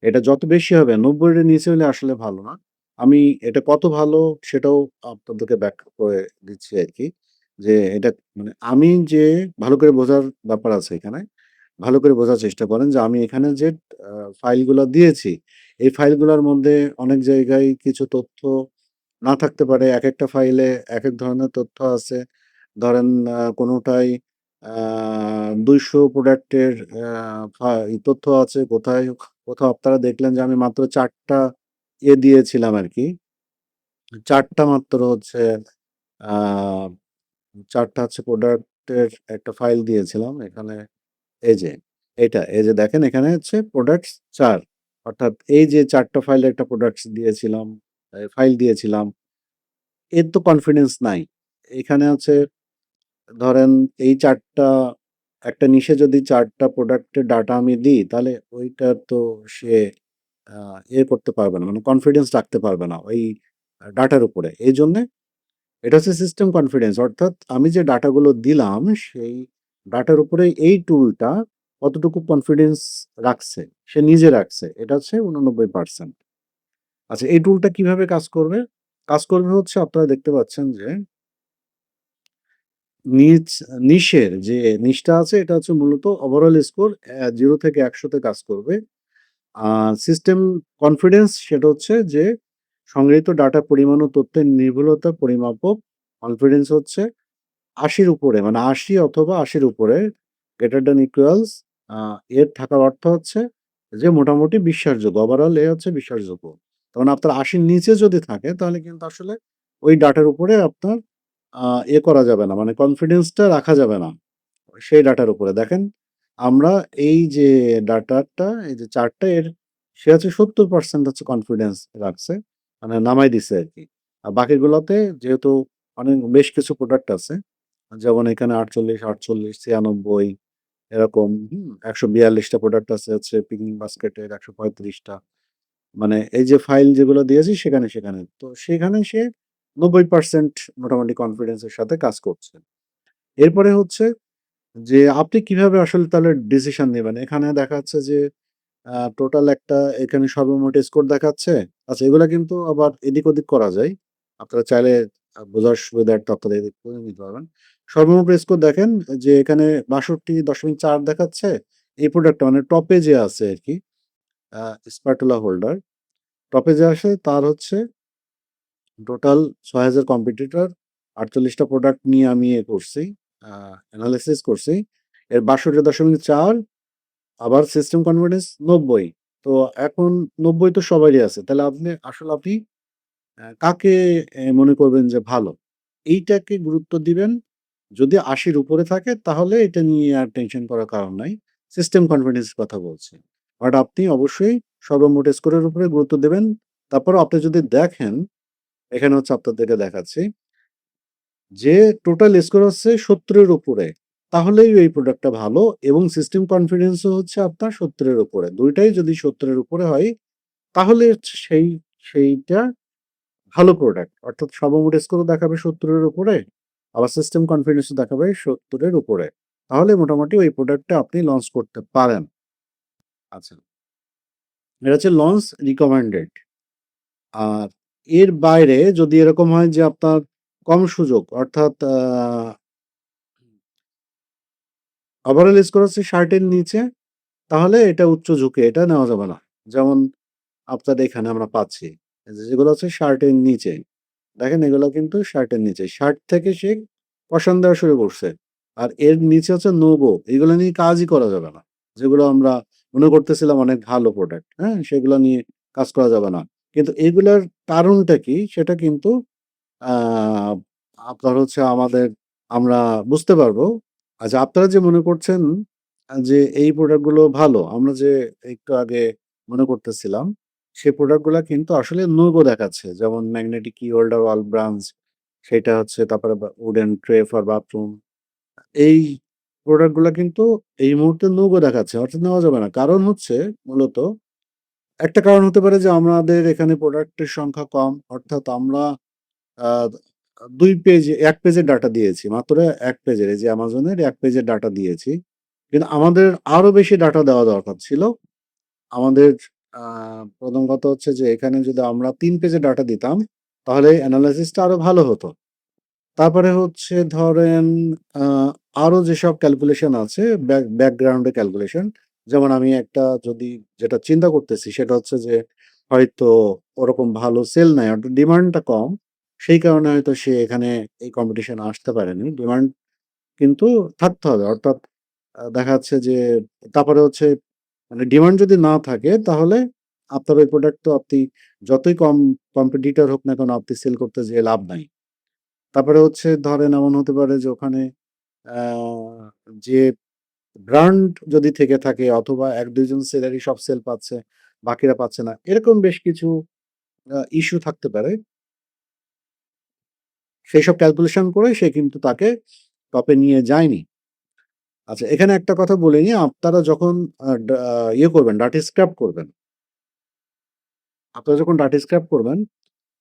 এটা যত বেশি হবে ৯০ এর নিচে হলে আসলে ভালো না। আমি এটা কত ভালো সেটাও আপনাদেরকে ব্যাখ্যা করে দিচ্ছি আরকি। যে এটা মানে আমি যে ভালো করে বোঝার ব্যাপার আছে এখানে। ভালো করে বোঝার চেষ্টা করেন যে আমি এখানে যে আ ফাইলগুলা দিয়েছি, এই ফাইলগুলার মধ্যে অনেক জায়গায় কিছু তথ্য না থাকতে পারে। একেকটা ফাইলে একেক ধরনের তথ্য আছে। ধরেন কোনোটায় আ ২০০ প্রোডাক্টের আ তথ্য আছে। কোথাও আপনারা দেখলেন যে আমি মাত্র ৪ টা দিয়েছিলাম আরকি। ৪ টা মাত্র হচ্ছে আ ৪ টা হচ্ছে প্রোডাক্টের একটা ফাইল দিয়েছিলাম। এখানে এই যে এই যে দেখেন এখানে হচ্ছে প্রোডাক্টস ৪ অর্থাৎ এই যে ৪ টা ফাইলে একটা প্রোডাক্টস দিয়েছিলাম, ফাইল দিয়েছিলাম। এর তো কনফিডেন্স নাই। এখানে হচ্ছে ধরেন এই ৪ টা একটা নিশে যদি ৪ টা প্রোডাক্টের ডাটা আমি দিই, তাহলে ওইটা তো সে আ করতে পারবে না। মানে কনফিডেন্স রাখতে পারবে না ওই ডাটার উপরে। এইজন্যে এটা হচ্ছে সিস্টেম কনফিডেন্স অর্থাৎ আমি যে ডাটাগুলো দিলাম সেই ডাটার উপরে এই টুলটা কতটুকু কনফিডেন্স রাখছে, সে নিজে রাখছে। এটা হচ্ছে ৮৯%। আচ্ছা এই টুলটা কিভাবে কাজ করবে? কাজ করবে হচ্ছে আপনারা দেখতে পাচ্ছেন যে নিচ নিশের যে নিশটা আছে এটা হচ্ছে মূলত ওভারঅল স্কোর ০ থেকে ১০০ তে কাজ করবে। সিস্টেম কনফিডেন্স সেটা হচ্ছে যে সংগৃহীত ডাটার পরিমাণ ও তথ্যের নির্ভুলতা পরিমাপক। কনফিডেন্স হচ্ছে ৮০ র উপরে মানে ৮০ অথবা ৮০ র উপরে গ্রেটার দ্যান ইকুয়ালস আ এর থাকার অর্থ হচ্ছে যে মোটামুটি বিশ্বাসযোগ্য। ওভারঅল এ হচ্ছে বিশ্বাসযোগ্য। তখন আপনার ৮০ র নিচে যদি থাকে তাহলে কিন্তু আসলে ওই ডাটার উপরে আপনার আ করা যাবে না। মানে কনফিডেন্সটা রাখা যাবে না। সেই ডাটার উপরে। দেখেন আমরা এই যে ডাটাটা এই যে ৪ টা সে হচ্ছে ৭০% হচ্ছে কনফিডেন্স রাখছে। মানে নামায় দিছে আরকি। আর বাকিগুলোতে যেহেতু বেশ কিছু প্রোডাক্ট আছে। যেমন এখানে ৪৮, ৪৮, ৯৬ এরকম ১৪২ টা প্রোডাক্ট আছে হচ্ছে পিকনিক বাস্কেটের ১৩৫ টা। মানে এই যে ফাইল যেগুলো দিয়েছি সেখানে। তো সেখানে সে ৯০% মোটামুটি কনফিডেন্স এর সাথে কাজ করছে। এরপরে হচ্ছে যে আপনি কিভাবে আসলে তাহলে ডিসিশন নিবেন? এখানে দেখা যাচ্ছে যে টোটাল একটা এখানে সর্বমোট স্কোর দেখাচ্ছে। আচ্ছা এগুলা কিন্তু আবার এদিক ওদিক করা যায়। আপনারা চাইলে বোঝার সুবিধার্থে আপনারা এদিক করে নিতে পারবেন। সর্বমোট স্কোর দেখেন যে এখানে ৬২.৪ দেখাচ্ছে। এই প্রোডাক্টটা মানে টপে যে আছে আরকি আ স্পাটুলা হোল্ডার। টপে যে আসে তার হচ্ছে টোটাল ৬,০০০ কম্পিটিটর ৪৮ টা প্রোডাক্ট নিয়ে আমি করছি। আ এনালাইসিস করছি। এর ৬২.৪ আবার সিস্টেম কনফিডেন্স ৯০। তো এখন ৯০ তো সবারই আছে। তাহলে আপনি কাকে মনে করবেন যে ভালো? এইটাকে গুরুত্ব দিবেন। যদি ৮০ র উপরে থাকে তাহলে এটা নিয়ে আর টেনশন করার কারণ নাই। সিস্টেম কনফিডেন্স এর কথা বলছি। বাট আপনি অবশ্যই সর্বমোট স্কোরের উপরে গুরুত্ব দিবেন। তারপরেও আপনি যদি দেখেন, এখানে হচ্ছে আপনাদেরকে দেখাচ্ছি যে টোটাল স্কোর হচ্ছে ৭০ এর উপরে। তাহলেই এই প্রোডাক্টটা ভালো এবং সিস্টেম কনফিডেন্স ও হচ্ছে আপনার ৭০ এর উপরে। ২ টাই যদি ৭০ এর উপরে হয় তাহলে হচ্ছে সেইটা ভালো প্রোডাক্ট। অর্থাৎ সর্বমোট স্কোরও দেখাবে ৭০ এর উপরে, আবার সিস্টেম কনফিডেন্স ও দেখাবে ৭০ এর উপরে। তাহলে মোটামুটি ওই প্রোডাক্টটা আপনি লঞ্চ করতে পারেন। আচ্ছা, এটা হচ্ছে লঞ্চ রিকমেন্ডেড। আর এর বাইরে যদি এরকম হয় যে আপনার কম সুযোগ অর্থাৎ ওভারঅল স্কোর হচ্ছে ৬০ এর নিচে, তাহলে এটা উচ্চ ঝুঁকি, এটা নেওয়া যাবে না। যেমন আপনার এখানে আমরা পাচ্ছি। এই যে যেগুলো হচ্ছে ৬০ এর নিচে। দেখেন এগুলো কিন্তু ৬০ এর নিচে। ৬০ থেকে সে কশান দেওয়া শুরু করছে। আর এর নিচে হচ্ছে নো গো। এগুলো নিয়ে কাজই করা যাবে না। যেগুলো আমরা মনে করতেছিলাম অনেক ভালো প্রোডাক্ট, হ্যাঁ? সেগুলো নিয়ে কাজ করা যাবে না। কিন্তু এগুলার কারণটা কি? সেটা কিন্তু আ আপনার হচ্ছে আমরা বুঝতে পারবো। আচ্ছা, আপনারা যে মনে করছেন যে এই প্রোডাক্ট গুলো ভালো, আমরা যে একটু আগে মনে করতেছিলাম, সেই প্রোডাক্ট গুলা কিন্তু আসলে নো গো দেখাচ্ছে। যেমন ম্যাগনেটিক কি হোল্ডার ওয়াল ব্রাঞ্চ, সেটা হচ্ছে, তারপরে উডেন ট্রে ফর বাথরুম। এই প্রোডাক্ট গুলা কিন্তু এই মুহূর্তে নো গো দেখাচ্ছে। অর্থাৎ নেওয়া যাবে না। কারণ হচ্ছে মূলত একটা কারণ হতে পারে যে আমাদের এখানে প্রোডাক্টের সংখ্যা কম। অর্থাৎ আমরা আ ২ পেজ ১ পেজের ডাটা দিয়েছি। মাত্র ১ পেজের, এই যে Amazon-এর ১ পেজের ডাটা দিয়েছি। কিন্তু আমাদের আরো বেশি ডাটা দেওয়া দরকার ছিল। আমাদের আ ১ম কথা হচ্ছে যে এখানে যদি আমরা ৩ পেজের ডাটা দিতাম, তাহলে এনালাইসিসটা আরো ভালো হতো। তারপরে হচ্ছে ধরেন আ আরো যেসব ক্যালকুলেশন আছে, ব্যাকগ্রাউন্ডে ক্যালকুলেশন। যেমন আমি একটা যদি যেটা চিন্তা করতেছি সেটা হচ্ছে যে হয়তো ওরকম ভালো সেল নাই। অর্থাৎ ডিমান্ডটা কম। সেই কারণে হয়তো সে এখানে এই কম্পিটিশনে আসতে পারেনি। ডিমান্ড কিন্তু থাকতে হবে। অর্থাৎ দেখা যাচ্ছে যে তারপরে হচ্ছে মানে ডিমান্ড যদি না থাকে তাহলে আপনার ওই প্রোডাক্ট তো আপনি যতই কম্পিটিটর হোক না কেন, আপনি সেল করতে যেয়ে লাভ নাই। তারপরে হচ্ছে ধরেন এমন হতে পারে যে ওখানে আ যে ব্র্যান্ড যদি থেকে থাকে, অথবা ১-২ জন সেলারই সব সেল পাচ্ছে, বাকিরা পাচ্ছে না। এরকম বেশ কিছু ইস্যু থাকতে পারে। সেইসব ক্যালকুলেশন করে সে কিন্তু তাকে টপে নিয়ে যায়নি। আচ্ছা, এখানে একটা কথা বলে নিই, আপনারা যখন আ ডা ইয়ে করবেন, ডাটা স্ক্র্যাপ করবেন,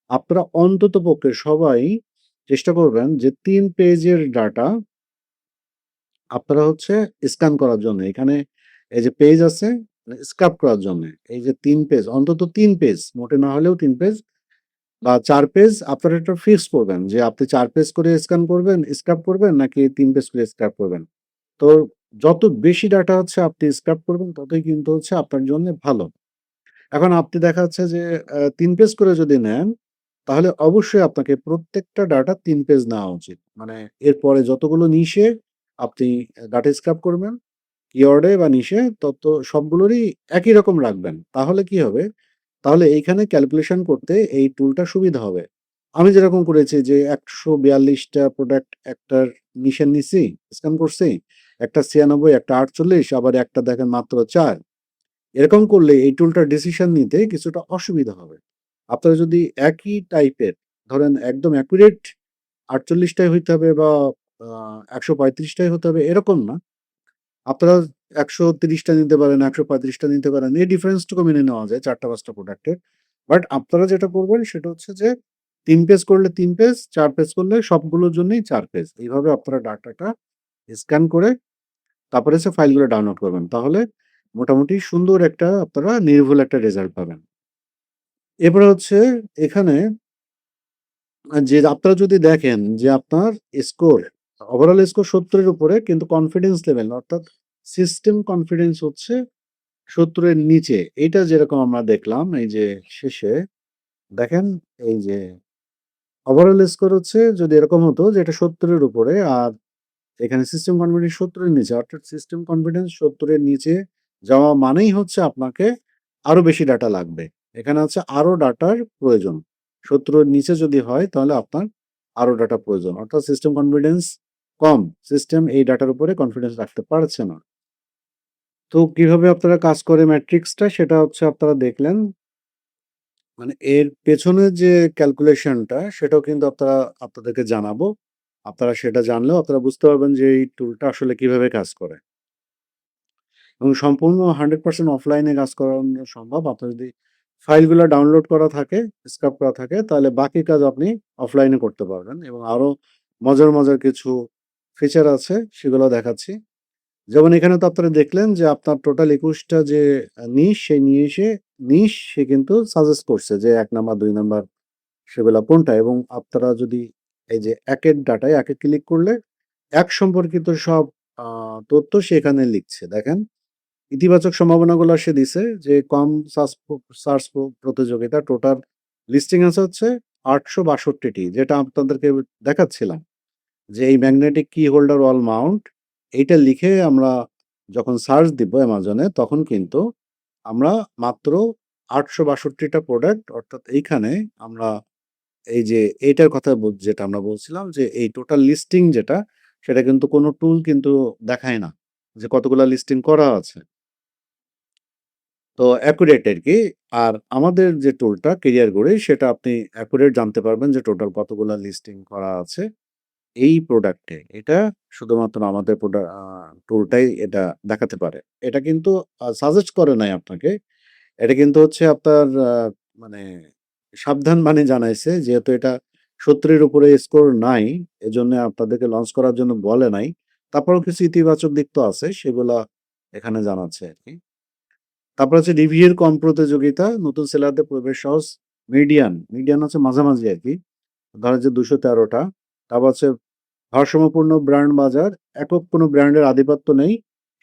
আপনারা অন্ততপক্ষে সবাই চেষ্টা করবেন যে ৩ পেজের ডাটা আপনারা হচ্ছে স্ক্যান করার জন্য। এখানে এই যে পেজ আছে, স্ক্র্যাপ করার জন্যে। এই যে ৩ পেজ, অন্তত ৩ পেজ, মোটে না হলেও ৩ পেজ বা ৪ পেজ আপনারা একটা ফিক্স করবেন যে আপনি ৪ পেজ করে স্ক্যান করবেন, স্ক্র্যাপ করবেন, নাকি ৩ পেজ করে স্ক্র্যাপ করবেন। তো যত বেশি ডাটা হচ্ছে আপনি স্ক্র্যাপ করবেন, ততই কিন্তু হচ্ছে আপনার জন্যে ভালো। এখন আপনি দেখা যাচ্ছে যে ৩ পেজ করে যদি নেন, তাহলে অবশ্যই আপনাকে প্রত্যেকটা ডাটা ৩ পেজ নেওয়া উচিত। মানে এরপরে যতগুলো নিশে আপনি ডাটা স্ক্র্যাপ করবেন, কিওয়ার্ডে বা নিশে, তত সবগুলোরই একই রকম রাখবেন। তাহলে কি হবে? তাহলে এইখানে ক্যালকুলেশন করতে এই টুলটা সুবিধা হবে। আমি যেরকম করেছি যে ১৪২ টা প্রোডাক্ট একটার নিশে নিছি, স্ক্যান করছি। একটা ৯৬, একটা ৪৮, আবার একটা দেখেন মাত্র ৪। এরকম করলে এই টুলটার ডিসিশন নিতে কিছুটা অসুবিধা হবে। আপনারা যদি একই টাইপের, ধরেন একদম অ্যাকুরেট ৪৮ টাই হইতে হবে বা ১৩৫ টাই হতে হবে এরকম না। আপনারা ১৩০ টা নিতে পারেন, ১৩৫ টা নিতে পারেন। এই ডিফারেন্সটুকু মেনে নেওয়া যায় ৪ টা ৫ টা প্রোডাক্টের। বাট আপনারা যেটা করবেন সেটা হচ্ছে যে ৩ পেজ করলে ৩ পেজ, ৪ পেজ করলে সবগুলোর জন্যই ৪ পেজ। এইভাবে আপনারা ডাটাটা স্ক্যান করে তারপরে হচ্ছে ফাইলগুলো ডাউনলোড করবেন। তাহলে মোটামুটি সুন্দর একটা আপনারা নির্ভুল একটা রেজাল্ট পাবেন। এরপরে হচ্ছে এখানে যে আপনারা যদি দেখেন যে আপনার স্কোর, ওভারঅল স্কোর ৭০ এর উপরে, কিন্তু কনফিডেন্স লেভেল অর্থাৎ সিস্টেম কনফিডেন্স হচ্ছে ৭০ এর নিচে। এইটা যেরকম আমরা দেখলাম এই যে শেষে, দেখেন এই যে ওভারঅল স্কোর হচ্ছে যদি এরকম হতো যে এটা ৭০ এর উপরে, আর এখানে সিস্টেম কনফিডেন্স ৭০ এর নিচে, অর্থাৎ সিস্টেম কনফিডেন্স ৭০ এর নিচে যাওয়া মানেই হচ্ছে আপনাকে আরো বেশি ডাটা লাগবে। এখানে হচ্ছে আরো ডাটার প্রয়োজন। ৭০ এর নিচে যদি হয় তাহলে আপনার আরো ডাটা প্রয়োজন। অর্থাৎ সিস্টেম কনফিডেন্স কম। সিস্টেম এই ডাটার উপরে কনফিডেন্স রাখতে পারছে না। তো কিভাবে আপনারা কাজ করে ম্যাট্রিক্সটা, সেটা হচ্ছে আপনারা দেখলেন। মানে এর পেছনে যে ক্যালকুলেশনটা সেটাও কিন্তু আপনাদেরকে জানাবো। আপনারা সেটা জানলেও আপনারা বুঝতে পারবেন যে এই টুলটা আসলে কিভাবে কাজ করে। এবং সম্পূর্ণ 100% অফলাইনে কাজ করানো সম্ভব। আপনার যদি ফাইলগুলা ডাউনলোড করা থাকে, স্ক্রাব করা থাকে, তাহলে বাকি কাজ আপনি অফলাইনে করতে পারবেন। এবং আরো মজার কিছু ফিচার আছে, সেগুলো দেখাচ্ছি। যেমন এখানে তো আপনারা দেখলেন যে আপনার টোটাল ২১ টা যে সেই নিশ সে কিন্তু সাজেস্ট করছে যে ১ নাম্বার, ২ নাম্বার সেগুলা কোনটা, এবং আপনারা যদি এই যে একের ডাটায় একে ক্লিক করলে এক সম্পর্কিত সব আ তথ্য সেখানে লিখছে। দেখেন, ইতিবাচক সম্ভাবনাগুলো সে দিছে যে কম সার্চ প্রতিযোগিতা, টোটাল লিস্টিং আছে হচ্ছে ৮৬২ টি, যেটা আপনাদেরকে দেখাচ্ছিলাম। যে এই ম্যাগনেটিক কি হোল্ডার ওয়াল মাউন্ট এইটা লিখে আমরা যখন সার্চ দিব অ্যামাজনে তখন কিন্তু আমরা মাত্র ৮৬২টা প্রোডাক্ট অর্থাৎ এইখানে আমরা এই যে এইটার কথা যেটা আমরা বলছিলাম যে এই টোটাল লিস্টিং যেটা সেটা কিন্তু কোনো টুল কিন্তু দেখায় না যে কতগুলা লিস্টিং করা আছে। তো অ্যাকুরেট আরকি। আর আমাদের যে টুলটা ক্যারিয়ার গড়ি সেটা আপনি অ্যাকুরেট জানতে পারবেন যে টোটাল কতগুলা লিস্টিং করা আছে এই প্রোডাক্টে। এটা শুধুমাত্র আমাদের টুলটাই এটা দেখাতে পারে। এটা কিন্তু সাজেস্ট করে নাই আপনাকে। এটা কিন্তু হচ্ছে আপনার মানে সাবধান বাণী জানাইছে যেহেতু এটা ৭০ এর উপরে স্কোর নাই, এজন্য আপনাদেরকে লঞ্চ করার জন্য বলে নাই। তারপরেও কিছু ইতিবাচক দিক তো আছে সেগুলা এখানে জানাচ্ছে আরকি। তারপর হচ্ছে রিভিউ কম প্রতিযোগিতা, নতুন সেলারদের প্রবেশ সহজ, মিডিয়ান হচ্ছে মাঝামাঝি আরকি। ধরেন যে ২১৩ টা। তারপর হচ্ছে ভারসাম্যপূর্ণ ব্র্যান্ড বাজার, একক কোনো ব্র্যান্ডের আধিপত্য নেই।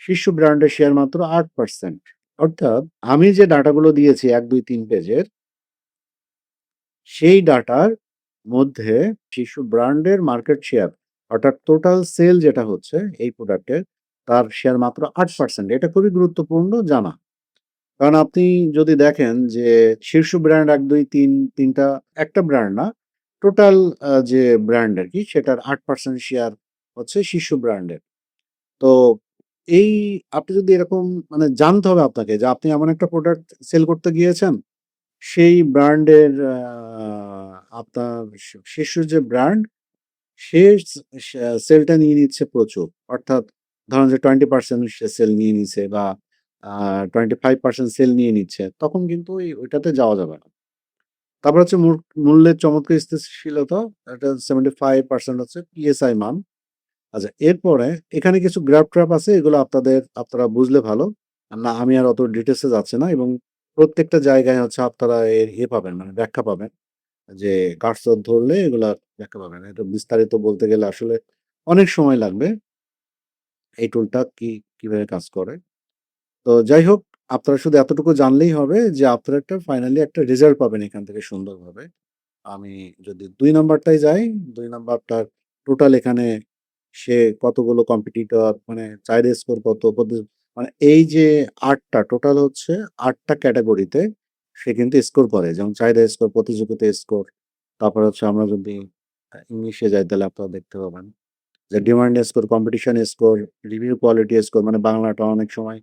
শীর্ষ ব্র্যান্ডের শেয়ার মাত্র ৮%। অর্থাৎ আমি যে ডাটাগুলো দিয়েছি ১, ২, ৩ পেজের, সেই ডাটার মধ্যে শীর্ষ ব্র্যান্ডের মার্কেট শেয়ার অর্থাৎ টোটাল সেল যেটা হচ্ছে এই প্রোডাক্টের, তার শেয়ার মাত্র ৮%। এটা খুবই গুরুত্বপূর্ণ জানা। কারণ আপনি যদি দেখেন যে শীর্ষ ব্র্যান্ড ১, ২, ৩, ৩ টা একটা ব্র্যান্ড না, টোটাল যে ব্র্যান্ড আরকি সেটার ৮% শেয়ার হচ্ছে শীর্ষ ব্র্যান্ডের। তো এই আপনি যদি এরকম মানে জানতে হবে আপনাকে যে আপনি এমন একটা প্রোডাক্ট সেল করতে গিয়েছেন, সেই ব্র্যান্ডের আপনার শীর্ষ যে ব্র্যান্ড সে সেলটা নিয়ে নিচ্ছে প্রচুর। অর্থাৎ ধরেন যে 20% সে সেল নিয়ে নিছে বা 25% সেল নিয়ে নিচ্ছে। তখন কিন্তু ওইটাতে যাওয়া যাবে না। তারপর হচ্ছে মূল্যের চমৎকার স্থিতিশীলতা, এটা 75% হচ্ছে PSI মান। আচ্ছা, এরপরে এখানে কিছু গ্রাফ ট্রাপ আছে, এগুলো আপনারা বুঝলে ভালো। আর না, আমি আর অত ডিটেইলস এ যাচ্ছি না এবং প্রত্যেকটা জায়গায় হচ্ছে আপনারা এর পাবেন মানে ব্যাখ্যা পাবেন। যে কার্সর ধরলে এগুলা ব্যাখ্যা পাবেন। এটা বিস্তারিত বলতে গেলে আসলে অনেক সময় লাগবে। এই টুলটা কিভাবে কাজ করে। তো যাই হোক, আপনারা শুধু এতটুকু জানলেই হবে যে আপনারা ফাইনালি একটা রেজাল্ট পাবেন এখান থেকে সুন্দরভাবে। আমি যদি ২ নাম্বারটায় যাই, ২ নাম্বারটার টোটাল এখানে সে কতগুলো কম্পিটিটর মানে চাহিদা স্কোর কত মানে এই যে ৮ টা টোটাল হচ্ছে ৮ টা ক্যাটেগরিতে সে কিন্তু স্কোর করে। যেমন চাহিদা স্কোর, প্রতিযোগিতা স্কোর, তারপরে হচ্ছে আমরা যদি ইংলিশে যাই তাহলে আপনারা দেখতে পাবেন যে demand score, competition score, review quality score মানে বাংলাটা অনেক সময়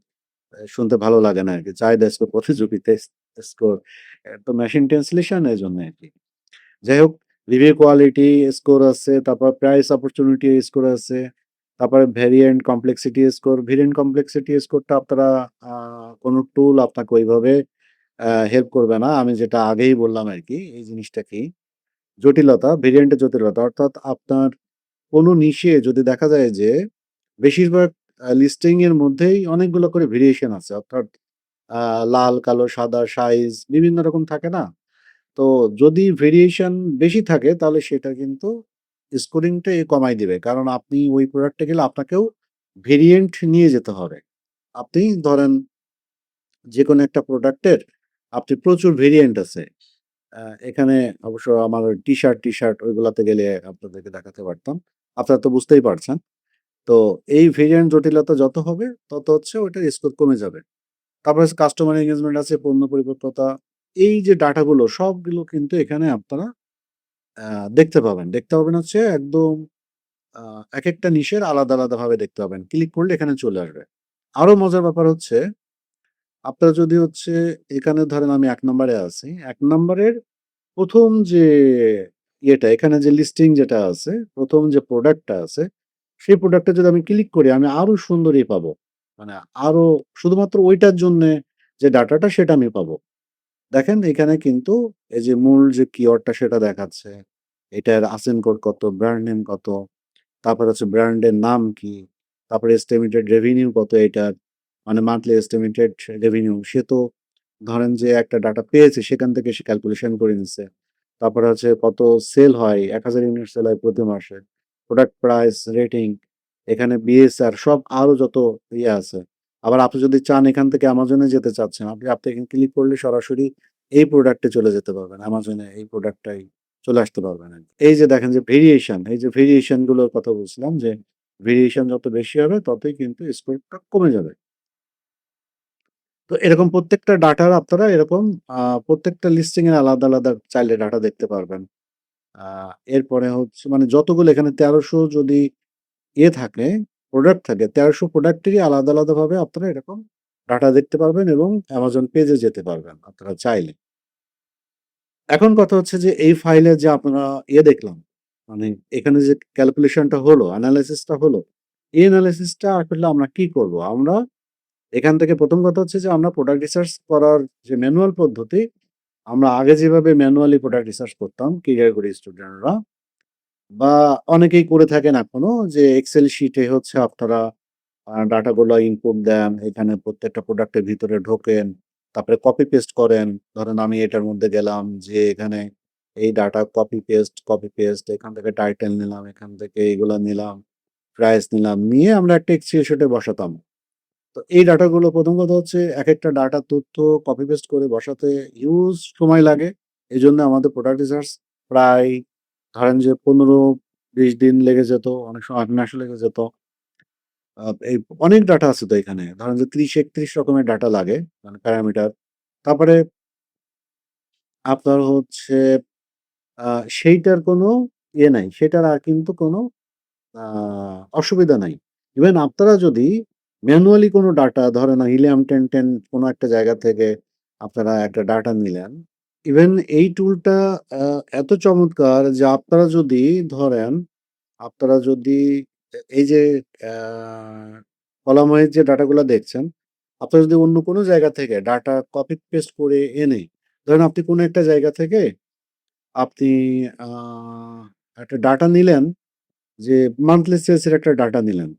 শুনতে ভালো লাগে না আরকি। চাহিদা স্কোর, প্রতিযোগিতা স্কোর। তো মেশিন ট্রান্সলেশন এজন্য আরকি। যাই হোক, রিভিউ কোয়ালিটি স্কোর আছে, তারপর প্রাইস অপরচুনিটি স্কোর আছে, তারপরে ভেরিয়েন্ট কমপ্লেক্সিটি স্কোরটা আপনারা আ কোনো টুল আপনাকে ওইভাবে হেল্প করবে না। আমি যেটা আগেই বললাম আরকি, এই জিনিসটা কি? জটিলতা, ভেরিয়েন্টের জটিলতা। অর্থাৎ আপনার কোনো নিশে যদি দেখা যায় যে বেশিরভাগ লিস্টিং এর মধ্যেই অনেকগুলো করে ভেরিয়েশন আছে। অর্থাৎ আ লাল, কালো, সাদা, সাইজ বিভিন্ন রকম থাকে না? তো যদি ভেরিয়েশন বেশি থাকে তাহলে সেটা কিন্তু স্কোরিংটা কমায় দিবে। কারণ আপনি ওই প্রোডাক্টে গেলে আপনাকেও ভেরিয়েন্ট নিয়ে যেতে হবে। আপনি ধরেন যেকোনো একটা প্রোডাক্টের আপনি প্রচুর ভেরিয়েন্ট আছে। আ এখানে অবশ্য আমার টি-শার্ট ওইগুলাতে গেলে আপনাদেরকে দেখাতে পারতাম। আপনারা তো বুঝতেই পারছেন। তো এই ভেরিয়েন্ট জটিলতা যত হবে তত হচ্ছে ওইটার স্কোর কমে যাবে। তারপরে হচ্ছে কাস্টমার এনগেজমেন্ট আছে, পণ্য পরিপক্কতা। এই যে ডাটাগুলো সবগুলো কিন্তু এখানে আপনারা আ দেখতে পাবেন হচ্ছে একদম আ একেকটা নিশের আলাদা ভাবে দেখতে পাবেন। ক্লিক করলে এখানে চলে আসবে। আরো মজার ব্যাপার হচ্ছে আপনারা যদি হচ্ছে এখানে ধরেন আমি ১ নাম্বারে আছি। ১ নাম্বারের ১ম যে এখানে যে লিস্টিং যেটা আছে, ১ম যে প্রোডাক্টটা আছে, সেই প্রোডাক্টটা যদি আমি ক্লিক করি আমি আরো সুন্দর পাবো। মানে আরো শুধুমাত্র ওইটার জন্যে যে ডাটাটা সেটা আমি পাবো। দেখেন এখানে কিন্তু এই যে মূল যে কিওয়ার্ডটা সেটা দেখাচ্ছে। এটার আসেন কোড কত, ব্র্যান্ড নেম কত, তারপরে হচ্ছে ব্র্যান্ডের নাম কি, তারপরে এস্টিমেটেড রেভিনিউ কত এটার, মানে মান্থলি এস্টিমেটেড রেভিনিউ। সে তো ধরেন যে একটা ডাটা পেয়েছে সেখান থেকে সে ক্যালকুলেশন করে নিছে। তারপরে হচ্ছে কত সেল হয়, ১,০০০ ইউনিট সেল হয় প্রতি মাসে। প্রোডাক্ট প্রাইস, রেটিং, এখানে বিএসআর সব আরো যত আছে। আবার আপনি যদি চান এখান থেকে Amazon এ যেতে চাচ্ছেন, আপনি এখানে ক্লিক করলে সরাসরি এই প্রোডাক্টে চলে যেতে পারবেন। Amazon এ এই প্রোডাক্টটাই চলে আসতে পারবেন আরকি। এই যে দেখেন যে ভেরিয়েশন, এই যে ভেরিয়েশন গুলোর কথা বলছিলাম যে ভেরিয়েশন যত বেশি হবে ততই কিন্তু স্কোরটা কমে যাবে। তো এরকম প্রত্যেকটা ডাটার আপনারা এরকম আ প্রত্যেকটা লিস্টিং এর আলাদা, আলাদা চাইলে ডাটা দেখতে পারবেন। আ এরপরে হচ্ছে মানে যতগুলো এখানে ১৩০০ যদি থাকে, প্রোডাক্ট থাকে ১৩০০ প্রোডাক্টেরই আলাদা, আলাদাভাবে আপনারা এরকম ডাটা দেখতে পারবেন এবং Amazon পেজে যেতে পারবেন আপনারা চাইলে। এখন কথা হচ্ছে যে এই ফাইলে যে আপনারা দেখলাম, মানে এখানে যে ক্যালকুলেশনটা হলো, এনালাইসিসটা হলো, এই এনালাইসিসটা আসলে আমরা কি করব? আমরা এখান থেকে ১ম কথা হচ্ছে যে আমরা প্রোডাক্ট রিসার্চ করার যে ম্যানুয়াল পদ্ধতি, আমরা আগে যেভাবে ম্যানুয়ালি প্রোডাক্ট রিসার্চ করতাম ক্যারিয়ার করি স্টুডেন্টরা বা অনেকেই করে থাকেন এখনো যে এক্সেল শিটে হচ্ছে আপনারা ডাটাগুলো ইনপুট দেন। এখানে প্রত্যেকটা প্রোডাক্টের ভিতরে ঢোকেন। তারপরে কপি পেস্ট করেন। ধরেন আমি এটার মধ্যে গেলাম যে এখানে এই ডাটা কপি পেস্ট এখান থেকে টাইটেল নিলাম, এখান থেকে এগুলা নিলাম, প্রাইস নিলাম। নিয়ে আমরা একটা এক্সেল শিটে বসাতাম। তো এই ডাটাগুলো ১ম কথা হচ্ছে একেকটা ডাটার তথ্য কপি পেস্ট করে বসাতে হিউজ সময় লাগে। এজন্য আমাদের প্রোডাক্ট রিসার্চ প্রায় ধরেন যে ১৫-২০ দিন লেগে যেত। অনেক সময় ৮ মাসও লেগে যেত। এই অনেক ডাটা আছে তো এখানে। ধরেন যে ৩০-৩১ রকমের ডাটা লাগে, মানে প্যারামিটার। তারপরে আপনার হচ্ছে আ সেইটার কোনো নাই। সেটার আর কিন্তু কোনো আ অসুবিধা নাই। ইভেন আপনারা যদি ম্যানুয়ালি কোনো ডাটা ধরেন হিলিয়াম 1010 কোনো একটা জায়গা থেকে আপনারা একটা ডাটা নিলেন। ইভেন এই টুলটা আ এত চমৎকার যে আপনারা যদি ধরেন আপনারা যদি এই যে আ কলাম ওয়াইজ যে ডাটাগুলা দেখছেন, আপনারা যদি অন্য কোনো জায়গা থেকে ডাটা কপি পেস্ট করে এনে, ধরেন আপনি কোনো একটা জায়গা থেকে আপনি আ একটা ডাটা নিলেন যে মান্থলি সেলস এর একটা ডাটা নিলেন।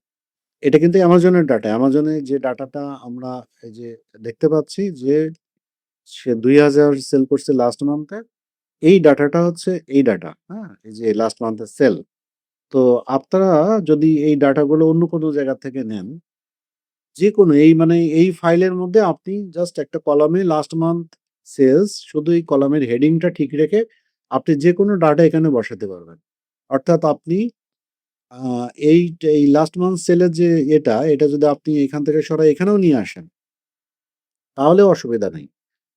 এটা কিন্তু অ্যামাজনের ডাটা। অ্যামাজনে যে ডাটাটা আমরা এই যে দেখতে পাচ্ছি যে সে ২০০০ সেল করছে লাস্ট মান্থে। এই ডাটাটা হচ্ছে এই ডাটা, হ্যাঁ? এই যে লাস্ট মান্থের সেল। তো আপনারা যদি এই ডাটাগুলো অন্য কোনো জায়গা থেকে নেন, যেকোনো এই মানে এই ফাইলের মধ্যে আপনি জাস্ট একটা কলামে লাস্ট মান্থ সেলস শুধু এই কলামের হেডিংটা ঠিক রেখে আপনি যেকোনো ডাটা এখানে বসাতে পারবেন। অর্থাৎ আপনি আ এই লাস্ট মান্থ সেলের যে এটা যদি আপনি এখান থেকে সরাই এখানেও নিয়ে আসেন, তাহলেও অসুবিধা নেই।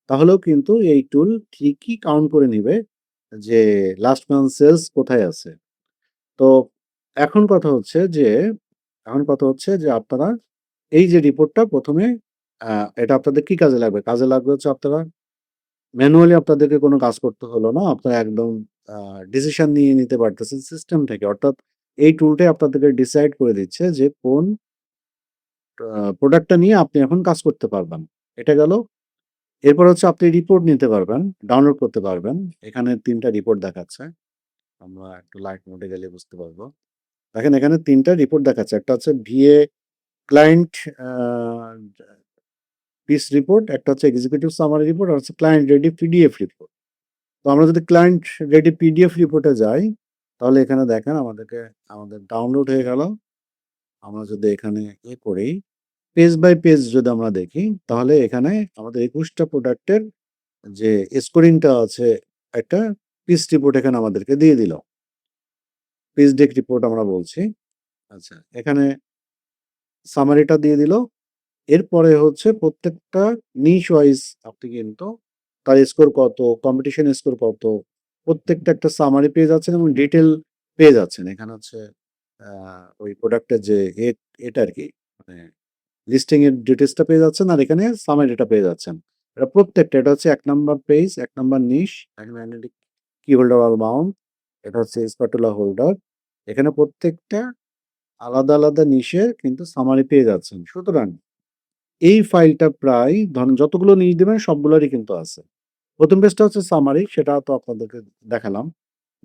তাহলেও কিন্তু এই টুল ঠিকই কাউন্ট করে নিবে যে লাস্ট মান্থ সেলস কোথায় আছে। তো এখন কথা হচ্ছে যে এখন কথা হচ্ছে যে আপনারা এই যে রিপোর্টটা ১ম এ আ এটা আপনাদের কি কাজে লাগবে? কাজে লাগবে হচ্ছে আপনারা ম্যানুয়ালি আপনাদেরকে কোনো কাজ করতে হলো না। আপনারা একদম আ ডিসিশন নিয়ে নিতে পারতেছেন সিস্টেম থেকে। অর্থাৎ এই টুলটাই আপনাদেরকে ডিসাইড করে দিচ্ছে যে কোন প্রোডাক্টটা নিয়ে আপনি এখন কাজ করতে পারবেন। এটা গেল। এরপর হচ্ছে আপনি রিপোর্ট নিতে পারবেন, ডাউনলোড করতে পারবেন। এখানে ৩ টা রিপোর্ট দেখাচ্ছে। আমরা একটু লাইট মোড এ গেলে বুঝতে পারব। দেখেন এখানে ৩ টা রিপোর্ট দেখাচ্ছে। একটা হচ্ছে VA client a piece report, একটা হচ্ছে এক্সিকিউটিভ সামারি রিপোর্ট আর হচ্ছে ক্লায়েন্ট রেডি পিডিএফ রিপোর্ট। তো আমরা যদি ক্লায়েন্ট রেডি পিডিএফ রিপোর্টে যাই, তাহলে এখানে দেখেন আমাদের ডাউনলোড হয়ে গেল। আমরা যদি এখানে করি, পেজ বাই পেজ যদি আমরা দেখি, তাহলে এখানে আমাদের ২১ টা প্রোডাক্টের যে স্কোরিংটা আছে একটা পিস রিপোর্ট এখানে আমাদেরকে দিয়ে দিল। পিস ডেক রিপোর্ট আমরা বলছি। আচ্ছা, এখানে সামারিটা দিয়ে দিল। এরপরে হচ্ছে প্রত্যেকটা নিশ ওয়াইজ আপনি কিন্তু তার স্কোর কত, কম্পিটিশন স্কোর কত, প্রত্যেকটা একটা সামারি পেয়ে যাচ্ছেন এবং ডিটেইল পেয়ে যাচ্ছেন। এখানে হচ্ছে আ ওই প্রোডাক্টের যে এটা আরকি মানে লিস্টিং এর ডিটেইলসটা পেয়ে যাচ্ছেন আর এখানে সামারিটা পেয়ে যাচ্ছেন। এটা প্রত্যেকটা এটা হচ্ছে ১ নাম্বার পেজ, ১ নাম্বার নিশ, এখানে ম্যাগনেটিক কি হোল্ডার অল মাউন্ট, এটা হচ্ছে স্প্যাটুলা হোল্ডার। এখানে প্রত্যেকটা আলাদা, আলাদা নিশে কিন্তু সামারি পেয়ে যাচ্ছেন। সুতরাং এই ফাইলটা প্রায় ধরেন যতগুলো নিশ দিবেন সবগুলোরই কিন্তু আছে। ১ম পেজটা হচ্ছে সামারি সেটা তো আপনাদেরকে দেখালাম।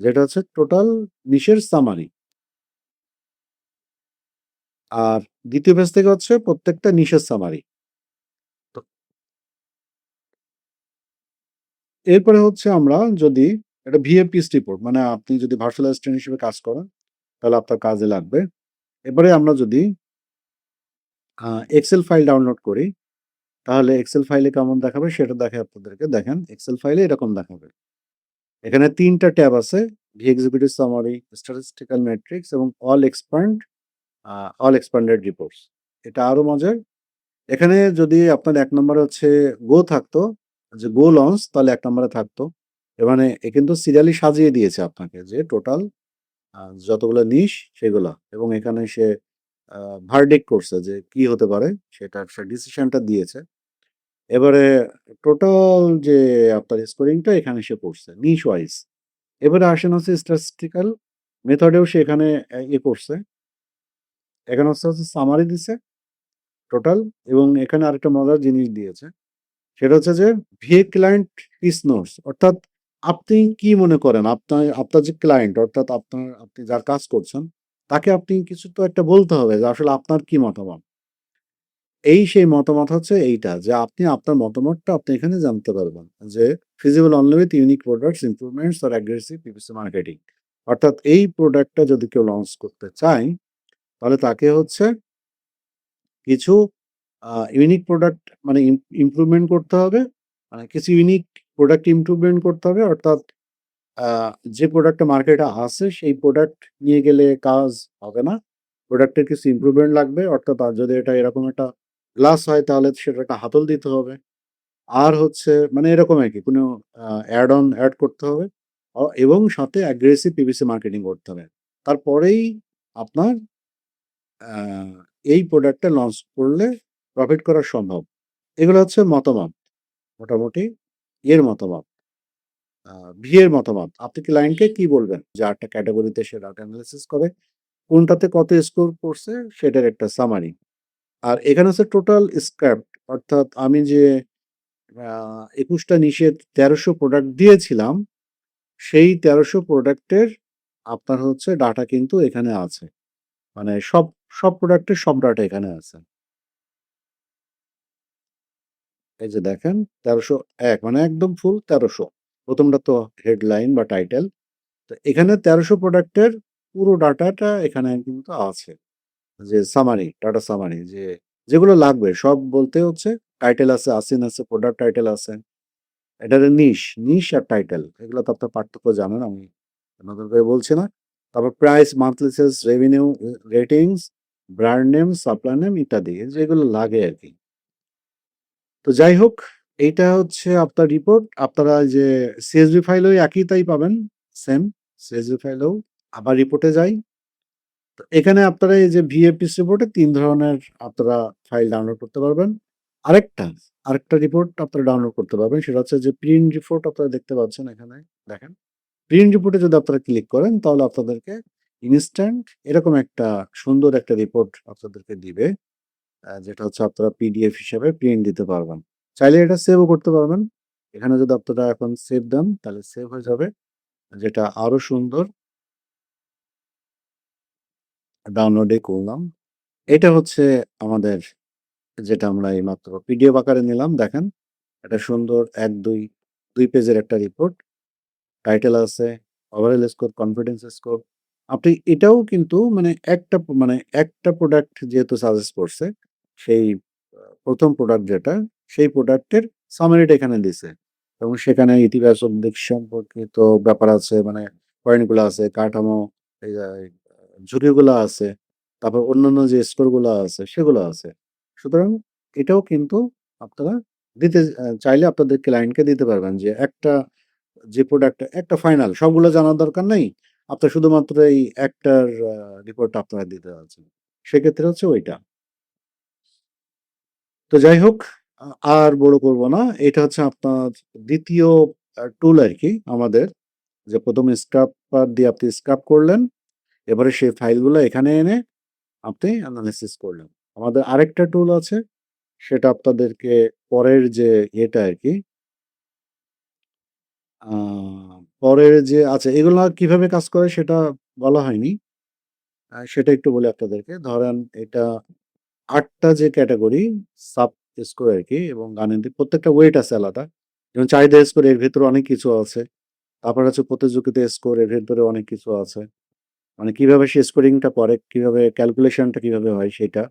যেটা হচ্ছে টোটাল নিশের সামারি। আর ২য় পেজ থেকে হচ্ছে প্রত্যেকটা নিশের সামারি। তো এরপরে হচ্ছে আমরা যদি এটা ভিএপিএস রিপোর্ট মানে আপনি যদি ভার্চুয়াল অ্যাসিস্ট্যান্ট হিসেবে কাজ করেন, তাহলে আপনার কাজে লাগবে। এবারে আমরা যদি আ এক্সেল ফাইল ডাউনলোড করি, তাহলে এক্সেল ফাইলে কেমন দেখাবে সেটা দেখাই আপনাদেরকে। দেখেন এক্সেল ফাইলে এরকম দেখাবে। এখানে ৩ টা ট্যাব আছে। V executive summary, statistical matrix এবং অল এক্সপ্যান্ডেড রিপোর্টস। এটা আরো মজার। এখানে যদি আপনার ১ নম্বরে হচ্ছে গো থাকতো, যে গো লঞ্চ, তাহলে ১ নম্বরে থাকতো। এ মানে কিন্তু সিরিয়ালি সাজিয়ে দিয়েছে আপনাকে যে টোটাল যতগুলো নিশ সেগুলা, এবং এখানে সে আ ভার্ডিক্ট করছে যে কি হতে পারে সেটার সে ডিসিশনটা দিয়েছে। এবারে টোটাল যে আপনার স্কোরিংটা এখানে সে করছে নিশ ওয়াইজ। এবারে আসেন হচ্ছে স্ট্যাটিস্টিক্যাল মেথডেও সে এখানে করছে। এখানে হচ্ছে সামারি দিছে টোটাল, এবং এখানে আরেকটা মজার জিনিস দিয়েছে। সেটা হচ্ছে যে ভিএ ক্লায়েন্ট পিস নোটস, অর্থাৎ আপনি কি মনে করেন আপনার যে ক্লায়েন্ট, অর্থাৎ আপনি যার কাজ করছেন তাকে আপনি কিছু তো একটা বলতে হবে যে আসলে আপনার কি মতামত। এই সেই মতামত হচ্ছে এইটা, যে আপনি আপনার মতামতটা আপনি এখানে জানতে পারবেন যে feasible only with unique products improvements or aggressive PPC marketing. অর্থাৎ এই প্রোডাক্টটা যদি কেউ লঞ্চ করতে চায় তাহলে তাকে হচ্ছে কিছু ইউনিক প্রোডাক্ট মানে ইমপ্রুভমেন্ট করতে হবে। মানে কিছু ইউনিক প্রোডাক্ট ইমপ্রুভমেন্ট করতে হবে। অর্থাৎ আ যে প্রোডাক্টটা মার্কেটে আছে সেই প্রোডাক্ট নিয়ে গেলে কাজ হবে না। প্রোডাক্টের কিছু ইমপ্রুভমেন্ট লাগবে। অর্থাৎ যদি এটা এরকম একটা গ্লাস হয় তাহলে সেটার একটা হাতল দিতে হবে। আর হচ্ছে মানে এরকম আরকি কোনো অ্যাড করতে হবে। এবং সাথে অ্যাগ্রেসিভ পিপিসি মার্কেটিং করতে হবে। তারপরেই আপনার আ এই প্রোডাক্টটা লঞ্চ করলে প্রফিট করা সম্ভব। এগুলো হচ্ছে মতামত। মোটামুটি এর মতামত। আ ভি এর মতামত। আপনি ক্লায়েন্টকে কি বলবেন? যে ৮ টা ক্যাটেগরিতে সে ডাটা এনালাইসিস করে। কোনটাতে কত স্কোর করছে সেটার একটা সামারি। আর এখানে হচ্ছে টোটাল স্ক্র্যাপড, অর্থাৎ আমি যে আ ২১ টা নিষেধ ১৩০০ প্রোডাক্ট দিয়েছিলাম, সেই ১৩০০ প্রোডাক্টের আপনার হচ্ছে ডাটা কিন্তু এখানে আছে। মানে সব প্রোডাক্টের সব ডাটা এখানে আছে। এই যে দেখেন ১৩০১ মানে একদম ফুল ১৩০০। ১ম টা তো হেডলাইন বা টাইটেল। তো এখানে ১৩০০ প্রোডাক্টের পুরো ডাটাটা এখানে কিন্তু আছে। যে সামারি, ডাটা সামারি, যেগুলো লাগবে সব বলতে হচ্ছে টাইটেল আছে, আসিন আছে, প্রোডাক্ট টাইটেল আছে। এটার নিশ আর টাইটেল এগুলো তো আপনার পার্থক্য জানেন, আমি নতুন করে বলছি না। তারপর price, monthly sales, revenue, ratings, brand name, supply name ইত্যাদি যেগুলো লাগে আরকি। তো যাই হোক, এইটা হচ্ছে আপনার রিপোর্ট। আপনারা যে সিএসভি ফাইলেও একই তাই পাবেন, সেম সিএসভি ফাইলেও। আবার রিপোর্টে যাই। তো এখানে আপনারা এই যে ভিএপিস রিপোর্টে ৩ ধরনের আপনারা ফাইল ডাউনলোড করতে পারবেন। আরেকটা, আরেকটা রিপোর্ট আপনারা ডাউনলোড করতে পারবেন। সেটা হচ্ছে যে প্রিন্ট রিপোর্ট আপনারা দেখতে পাচ্ছেন এখানে, দেখেন। প্রিন্ট রিপোর্টে যদি আপনারা ক্লিক করেন তাহলে আপনাদেরকে ইনস্ট্যান্ট এরকম একটা সুন্দর একটা রিপোর্ট আপনাদেরকে দিবে। যেটা হচ্ছে আপনারা পিডিএফ হিসেবে প্রিন্ট দিতে পারবেন। চাইলে এটা সেভও করতে পারবেন। এখানে যদি আপনারা এখন সেভ দেন তাহলে সেভ হয়ে যাবে। যেটা আরো সুন্দর। ডাউনলোডে করলাম। এটা হচ্ছে আমাদের, যেটা আমরা এইমাত্র পিডিএফ আকারে নিলাম, দেখেন। এটা সুন্দর ২ পেজের একটা রিপোর্ট। টাইটেল আছে, ওভারঅল স্কোর, কনফিডেন্স স্কোর। আপনি এটাও কিন্তু একটা প্রোডাক্ট যেহেতু সাজেস্ট করছে, সেই ১ম প্রোডাক্ট যেটা, সেই প্রোডাক্টের সামারিটা এখানে দিছে। এবং সেখানে ইতিবাচক দিক সম্পর্কিত ব্যাপার আছে, মানে পয়েন্টগুলা আছে, কাঠামো, এই ঝুঁকিগুলা আছে। তারপর অন্যান্য যে স্কোরগুলা আছে সেগুলো আছে। সুতরাং এটাও কিন্তু আপনারা চাইলে আপনাদের ক্লায়েন্টকে দিতে পারবেন, যে যে প্রোডাক্ট একটা ফাইনাল, সবগুলো জানার দরকার নাই। আপনার শুধুমাত্র এই একটার রিপোর্ট আপনারা দিতে যাচ্ছেন। সেক্ষেত্রে হচ্ছে ওইটা। তো যাই হোক, আ আর বড় করব না। এটা হচ্ছে আপনার ২য় টুল আরকি আমাদের। যে ১ম স্ক্র্যাপার দিয়ে আপনি স্ক্র্যাপ করলেন। এবারে সেই ফাইলগুলো এখানে এনে আপনি এনালাইসিস করলেন। আমাদের আরেকটা টুল আছে, সেটা আপনাদেরকে পরের যে ইয়েটা আরকি, আ পরের যে আচ্ছা, এগুলা কিভাবে কাজ করে সেটা বলা হয়নি। সেটা একটু বলি আপনাদেরকে। ধরেন এটা ৮ টা যে ক্যাটেগরি সাব স্কোর আরকি, এবং গাণিতিক প্রত্যেকটা ওয়েট আছে আলাদা। যেমন চাহিদা স্কোর এর ভেতরে অনেক কিছু আছে। তারপর হচ্ছে প্রতিযোগিতা স্কোর এর ভেতরে অনেক কিছু আছে। মানে কিভাবে সে স্কোরিংটা করে, কিভাবে ক্যালকুলেশনটা কিভাবে হয় সেটা।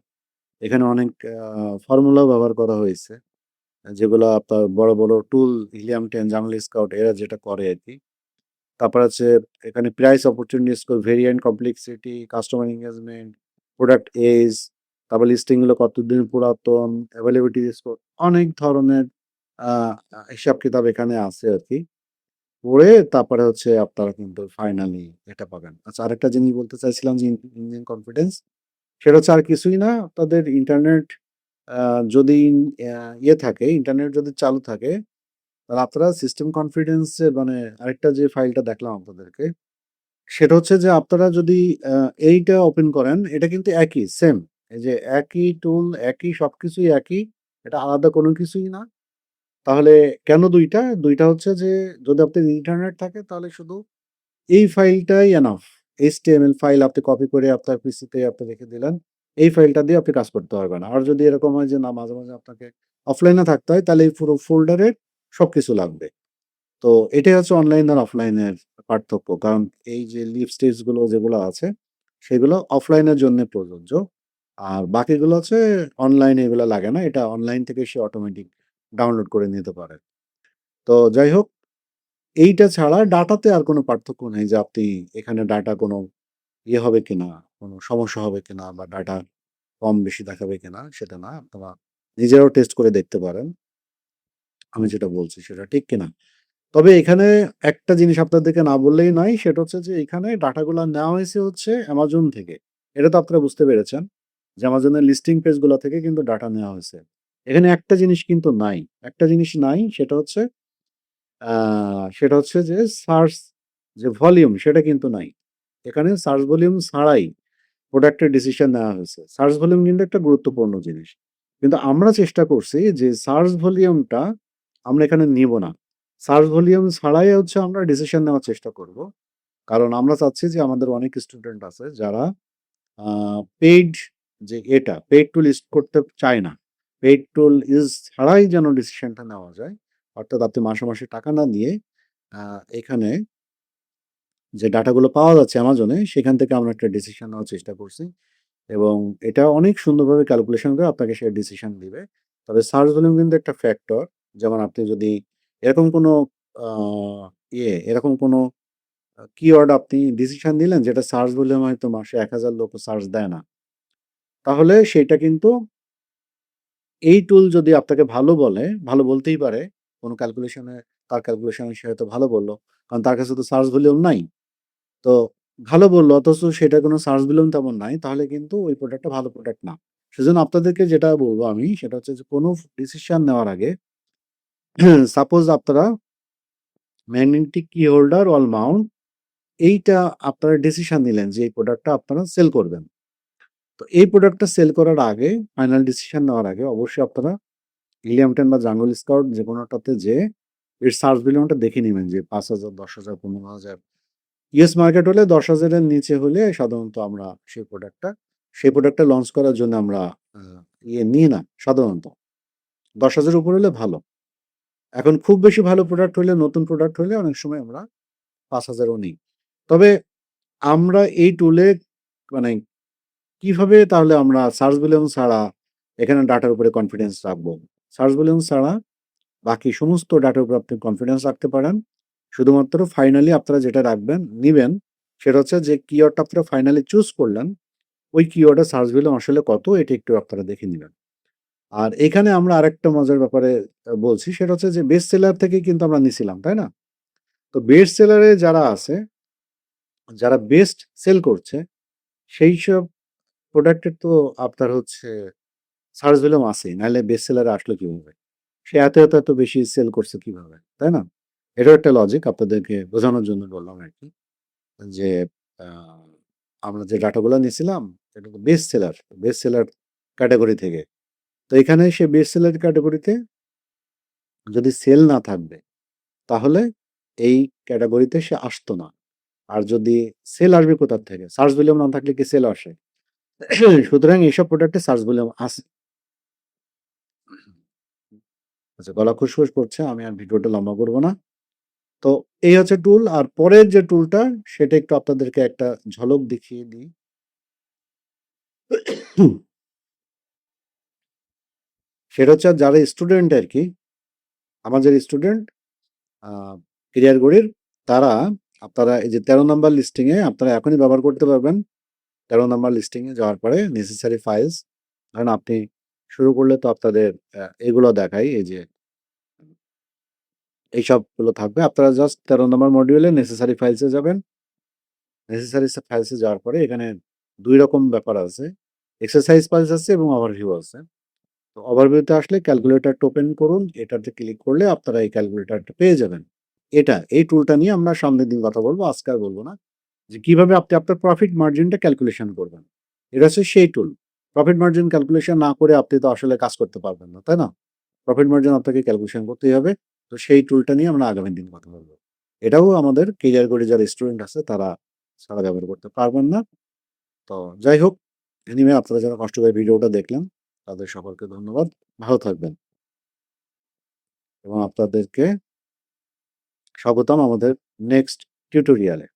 এখানে অনেক ফর্মুলাও ব্যবহার করা হয়েছে। যেগুলো আপনার বড় টুল হিলিয়াম 10, জার্নাল স্কাউট এরা যেটা করে আরকি। তারপর আছে এখানে price, opportunity score, variant, complexity, customer engagement, product age, তারপর লিস্টিং গুলো কতদিন পুরাতন, অ্যাভেলেবিলিটি স্কোর, অনেক ধরনের হিসাব কিতাব এখানে আছে আর কি। পড়ে তারপরে হচ্ছে আপনারা কিন্তু ফাইনালি এটা পাবেন। আচ্ছা, আরেকটা জিনিস বলতে চাইছিলাম যে ইঞ্জিন কনফিডেন্স, সেটা হচ্ছে আর কিছুই না। আপনাদের ইন্টারনেট যদি ইয়ে থাকে, ইন্টারনেট যদি চালু থাকে, তাহলে আপনারা সিস্টেম কনফিডেন্স এর মানে আরেকটা যে ফাইলটা দেখলাম আপনাদেরকে, সেটা হচ্ছে যে আপনারা যদি এইটা ওপেন করেন, এটা কিন্তু একই সেম। এই যে একই টুল, একই সবকিছুই একই। এটা আলাদা কোনো কিছুই না। তাহলে কেন ২ টা? ২ টা হচ্ছে যে যদি আপনার ইন্টারনেট থাকে তাহলে শুধু এই ফাইলটাই এনাফ। HTML ফাইল আপনি কপি করে আপনার পিসিতে আপনি রেখে দিলেন। এই ফাইলটা দিয়ে আপনি কাজ করতে পারবেন। আর যদি এরকম হয় যে না, মাঝে, মাঝে আপনাকে অফলাইনে থাকতে হয়, তাহলে এই পুরো ফোল্ডারের সবকিছু লাগবে। তো এটাই হচ্ছে অনলাইন আর অফলাইনের পার্থক্য। কারণ এই যে লিভ স্টেজ গুলো যেগুলো আছে, সেগুলো অফলাইনের জন্য প্রযোজ্য। আর বাকিগুলো হচ্ছে অনলাইনে, এগুলো লাগে না। এটা অনলাইন থেকে সে অটোমেটিক ডাউনলোড করে নিতে পারে। তো যাই হোক, এইটা ছাড়া ডাটাতে আর কোনো পার্থক্য নেই যে আপনি এখানে ডাটা কোনো ইয়ে হবে কিনা, কোনো সমস্যা হবে কিনা বা ডাটা কম বেশি দেখাবে কিনা, সেটা না। আপনারা নিজেরাও টেস্ট করে দেখতে পারেন। আমি যেটা বলছি সেটা ঠিক কিনা। তবে এখানে একটা জিনিস আপনাদেরকে না বললেই নয়, সেটা হচ্ছে যে এখানে ডাটাগুলা নেওয়া হয়েছে হচ্ছে অ্যামাজন থেকে। এটা তো আপনারা বুঝতে পেরেছেন যে অ্যামাজনের লিস্টিং পেজগুলা থেকে কিন্তু ডাটা নেওয়া হয়েছে। এখানে একটা জিনিস কিন্তু নাই। একটা জিনিস নাই, সেটা হচ্ছে যে সার্চ যে ভলিউম, সেটা কিন্তু নাই। এখানে সার্চ ভলিউম ছাড়াই প্রোডাক্টের ডিসিশন নেওয়া হয়েছে। সার্চ ভলিউম কিন্তু একটা গুরুত্বপূর্ণ জিনিস। কিন্তু আমরা চেষ্টা করছি যে সার্চ ভলিউমটা আমরা এখানে নিব না। সার্চ ভলিউম ছাড়াই হচ্ছে আমরা ডিসিশন নেওয়ার চেষ্টা করব। কারণ আমরা চাচ্ছি যে আমাদের অনেক স্টুডেন্ট আছে যারা পেইড, যে এটা পেইড টুল ইউজ করতে চায় না। পেইড টুল ইউজ ছাড়াই যেন ডিসিশনটা নেওয়া যায়। অর্থাৎ আপনি মাসে, মাসে টাকা না দিয়ে এখানে যে ডাটাগুলো পাওয়া যাচ্ছে অ্যামাজনে, সেখান থেকে আমরা একটা ডিসিশন নেওয়ার চেষ্টা করছি। এবং এটা অনেক সুন্দরভাবে ক্যালকুলেশন করে আপনাকে সে ডিসিশন দিবে। তবে সার্চ ভলিউম কিন্তু একটা ফ্যাক্টর। যেমন আপনি যদি এরকম কোনো আ এরকম কোনো কিওয়ার্ড আপনি ডিসিশন দিলেন যেটা সার্চ ভলিউম হয়তো মাসে ১,০০০ লোকও সার্চ দেয় না। তাহলে সেইটা কিন্তু এই টুল যদি আপনাকে ভালো বলে, ভালো বলতেই পারে। কোনো ক্যালকুলেশনে তার ক্যালকুলেশনে সে হয়তো ভালো বলল। কারণ তার কাছে তো সার্চ ভলিউম নাই। তো ভালো বলল অথচ সেটার কোনো সার্চ ভ্যালু তেমন নাই, তাহলে কিন্তু ওই প্রোডাক্টটা ভালো প্রোডাক্ট না। সেজন্য আপনাদেরকে যেটা বলব আমি, সেটা হচ্ছে যে কোনো ডিসিশন নেওয়ার আগে সাপোজ আপনারা ম্যাগনেটিক কি হোল্ডার ওয়াল মাউন্ট, এইটা আপনারা ডিসিশন নিলেন যে এই প্রোডাক্টটা আপনারা সেল করবেন। তো এই প্রোডাক্টটা সেল করার আগে, ফাইনাল ডিসিশন নেওয়ার আগে অবশ্যই আপনারা ইলিয়াম 10 বা জাঙ্গল স্কাউট যেকোনোটাতে যেয়ে এর সার্চ ভ্যালুটা দেখে নিবেন যে ৫,০০০, ১০,০০০, ১৫,০০০। ইউএস মার্কেট হলে ১০,০০০ এর নিচে হলে সাধারণত আমরা সেই প্রোডাক্টটা লঞ্চ করার জন্য আমরা আ নিই না সাধারণত। ১০,০০০ উপর হলে ভালো। এখন খুব বেশি ভালো প্রোডাক্ট হলে, নতুন প্রোডাক্ট হলে অনেক সময় আমরা ৫,০০০ ও নিই। তবে আমরা এই টুলে মানে কিভাবে তাহলে আমরা সার্চ ভলিউম ছাড়া এখানে ডাটার উপরে কনফিডেন্স রাখবো? সার্চ ভলিউম ছাড়া বাকি সমস্ত ডাটার উপর আপনি কনফিডেন্স রাখতে পারেন। শুধুমাত্র ফাইনালি আপনারা যেটা নিবেন, সেটা হচ্ছে যে কিওয়ার্ডটা আপনারা ফাইনালি চুজ করলেন, ওই কিওয়ার্ডের সার্চ ভ্যালু আসলে কত, এটা একটু আপনারা দেখে নিবেন। আর এখানে আমরা আরেকটা মজার ব্যাপারে বলছি, সেটা হচ্ছে যে বেস্ট সেলার থেকেই কিন্তু আমরা নিছিলাম, তাই না? তো বেস্ট সেলারে যারা আছে, যারা বেস্ট সেল করছে, সেইসব প্রোডাক্টের তো আপনার হচ্ছে সার্চ ভ্যালু আছেই। নাহলে বেস্ট সেলারে আসলো কিভাবে? সে এত বেশি সেল করছে কিভাবে? তাই না? এটাও একটা লজিক, আপনাদেরকে বোঝানোর জন্য বললাম আরকি। যে আ আমরা যে ডাটাগুলা নিছিলাম, এটা তো বেস্ট সেলার ক্যাটেগরি থেকে। তো এখানে সে বেস্ট সেলার ক্যাটেগরিতে যদি সেল না থাকবে, তাহলে এই ক্যাটেগরিতে সে আসতো না। আর যদি সেল আসবে কোথা থেকে? সার্চ ভলিউম না থাকলে কি সেল আসে? সুতরাং এইসব প্রোডাক্টে সার্চ ভলিউম আছে। আচ্ছা, গলা খুশখুশ করছে। আমি আর ভিডিওটা লম্বা করব না। তো এই হচ্ছে টুল। আর পরের যে টুলটা, সেটা একটু আপনাদেরকে একটা ঝলক দেখিয়ে দিই। সেটা হচ্ছে যারা স্টুডেন্ট আরকি, আমার যারা স্টুডেন্ট আ ক্যারিয়ার গড়ির, তারা আপনারা এই যে 13 নাম্বার লিস্টিং এ আপনারা এখনই ব্যবহার করতে পারবেন। 13 নাম্বার লিস্টিং এ যাওয়ার পরে নেসেসারি ফাইলস, ধরেন আপনি শুরু করলে তো আপনাদের এগুলো দেখায় এই যে এই সবগুলো থাকবে। আপনারা জাস্ট 13 নম্বর মডিউলে নেসেসারি ফাইলস এ যাবেন। নেসেসারি ফাইলস এ যাওয়ার পরে এখানে ২ রকম ব্যাপার আছে। এক্সারসাইজ ফাইলস আছে এবং ওভারভিউ আছে। তো ওভারভিউ তে আসলে ক্যালকুলেটরটা ওপেন করুন। এটাতে ক্লিক করলে আপনারা এই ক্যালকুলেটরটা পেয়ে যাবেন। এই টুলটা নিয়ে আমরা সামনের দিন কথা বলব। আজকে আর বলব না। যে কিভাবে আপনি আপনার প্রফিট মার্জিনটা ক্যালকুলেশন করবেন। এটা হচ্ছে সেই টুল। প্রফিট মার্জিন ক্যালকুলেশন না করে আপনি তো আসলে কাজ করতে পারবেন না, তাই না? প্রফিট মার্জিন আপনাকে ক্যালকুলেশন করতেই হবে। তো সেই টুলটা নিয়ে আমরা আগামী দিন কথা বলব। এটাও আমাদের ক্যারিয়ার গড়ে যারা স্টুডেন্ট আছে তারা ছাড়া ব্যবহার করতে পারবেন না। তো যাই হোক, এনিওয়ে আপনারা যারা কষ্ট করে ভিডিওটা দেখলেন তাদের সকলকে ধন্যবাদ। ভালো থাকবেন এবং আপনাদেরকে স্বাগতম আমাদের নেক্সট টিউটোরিয়ালে।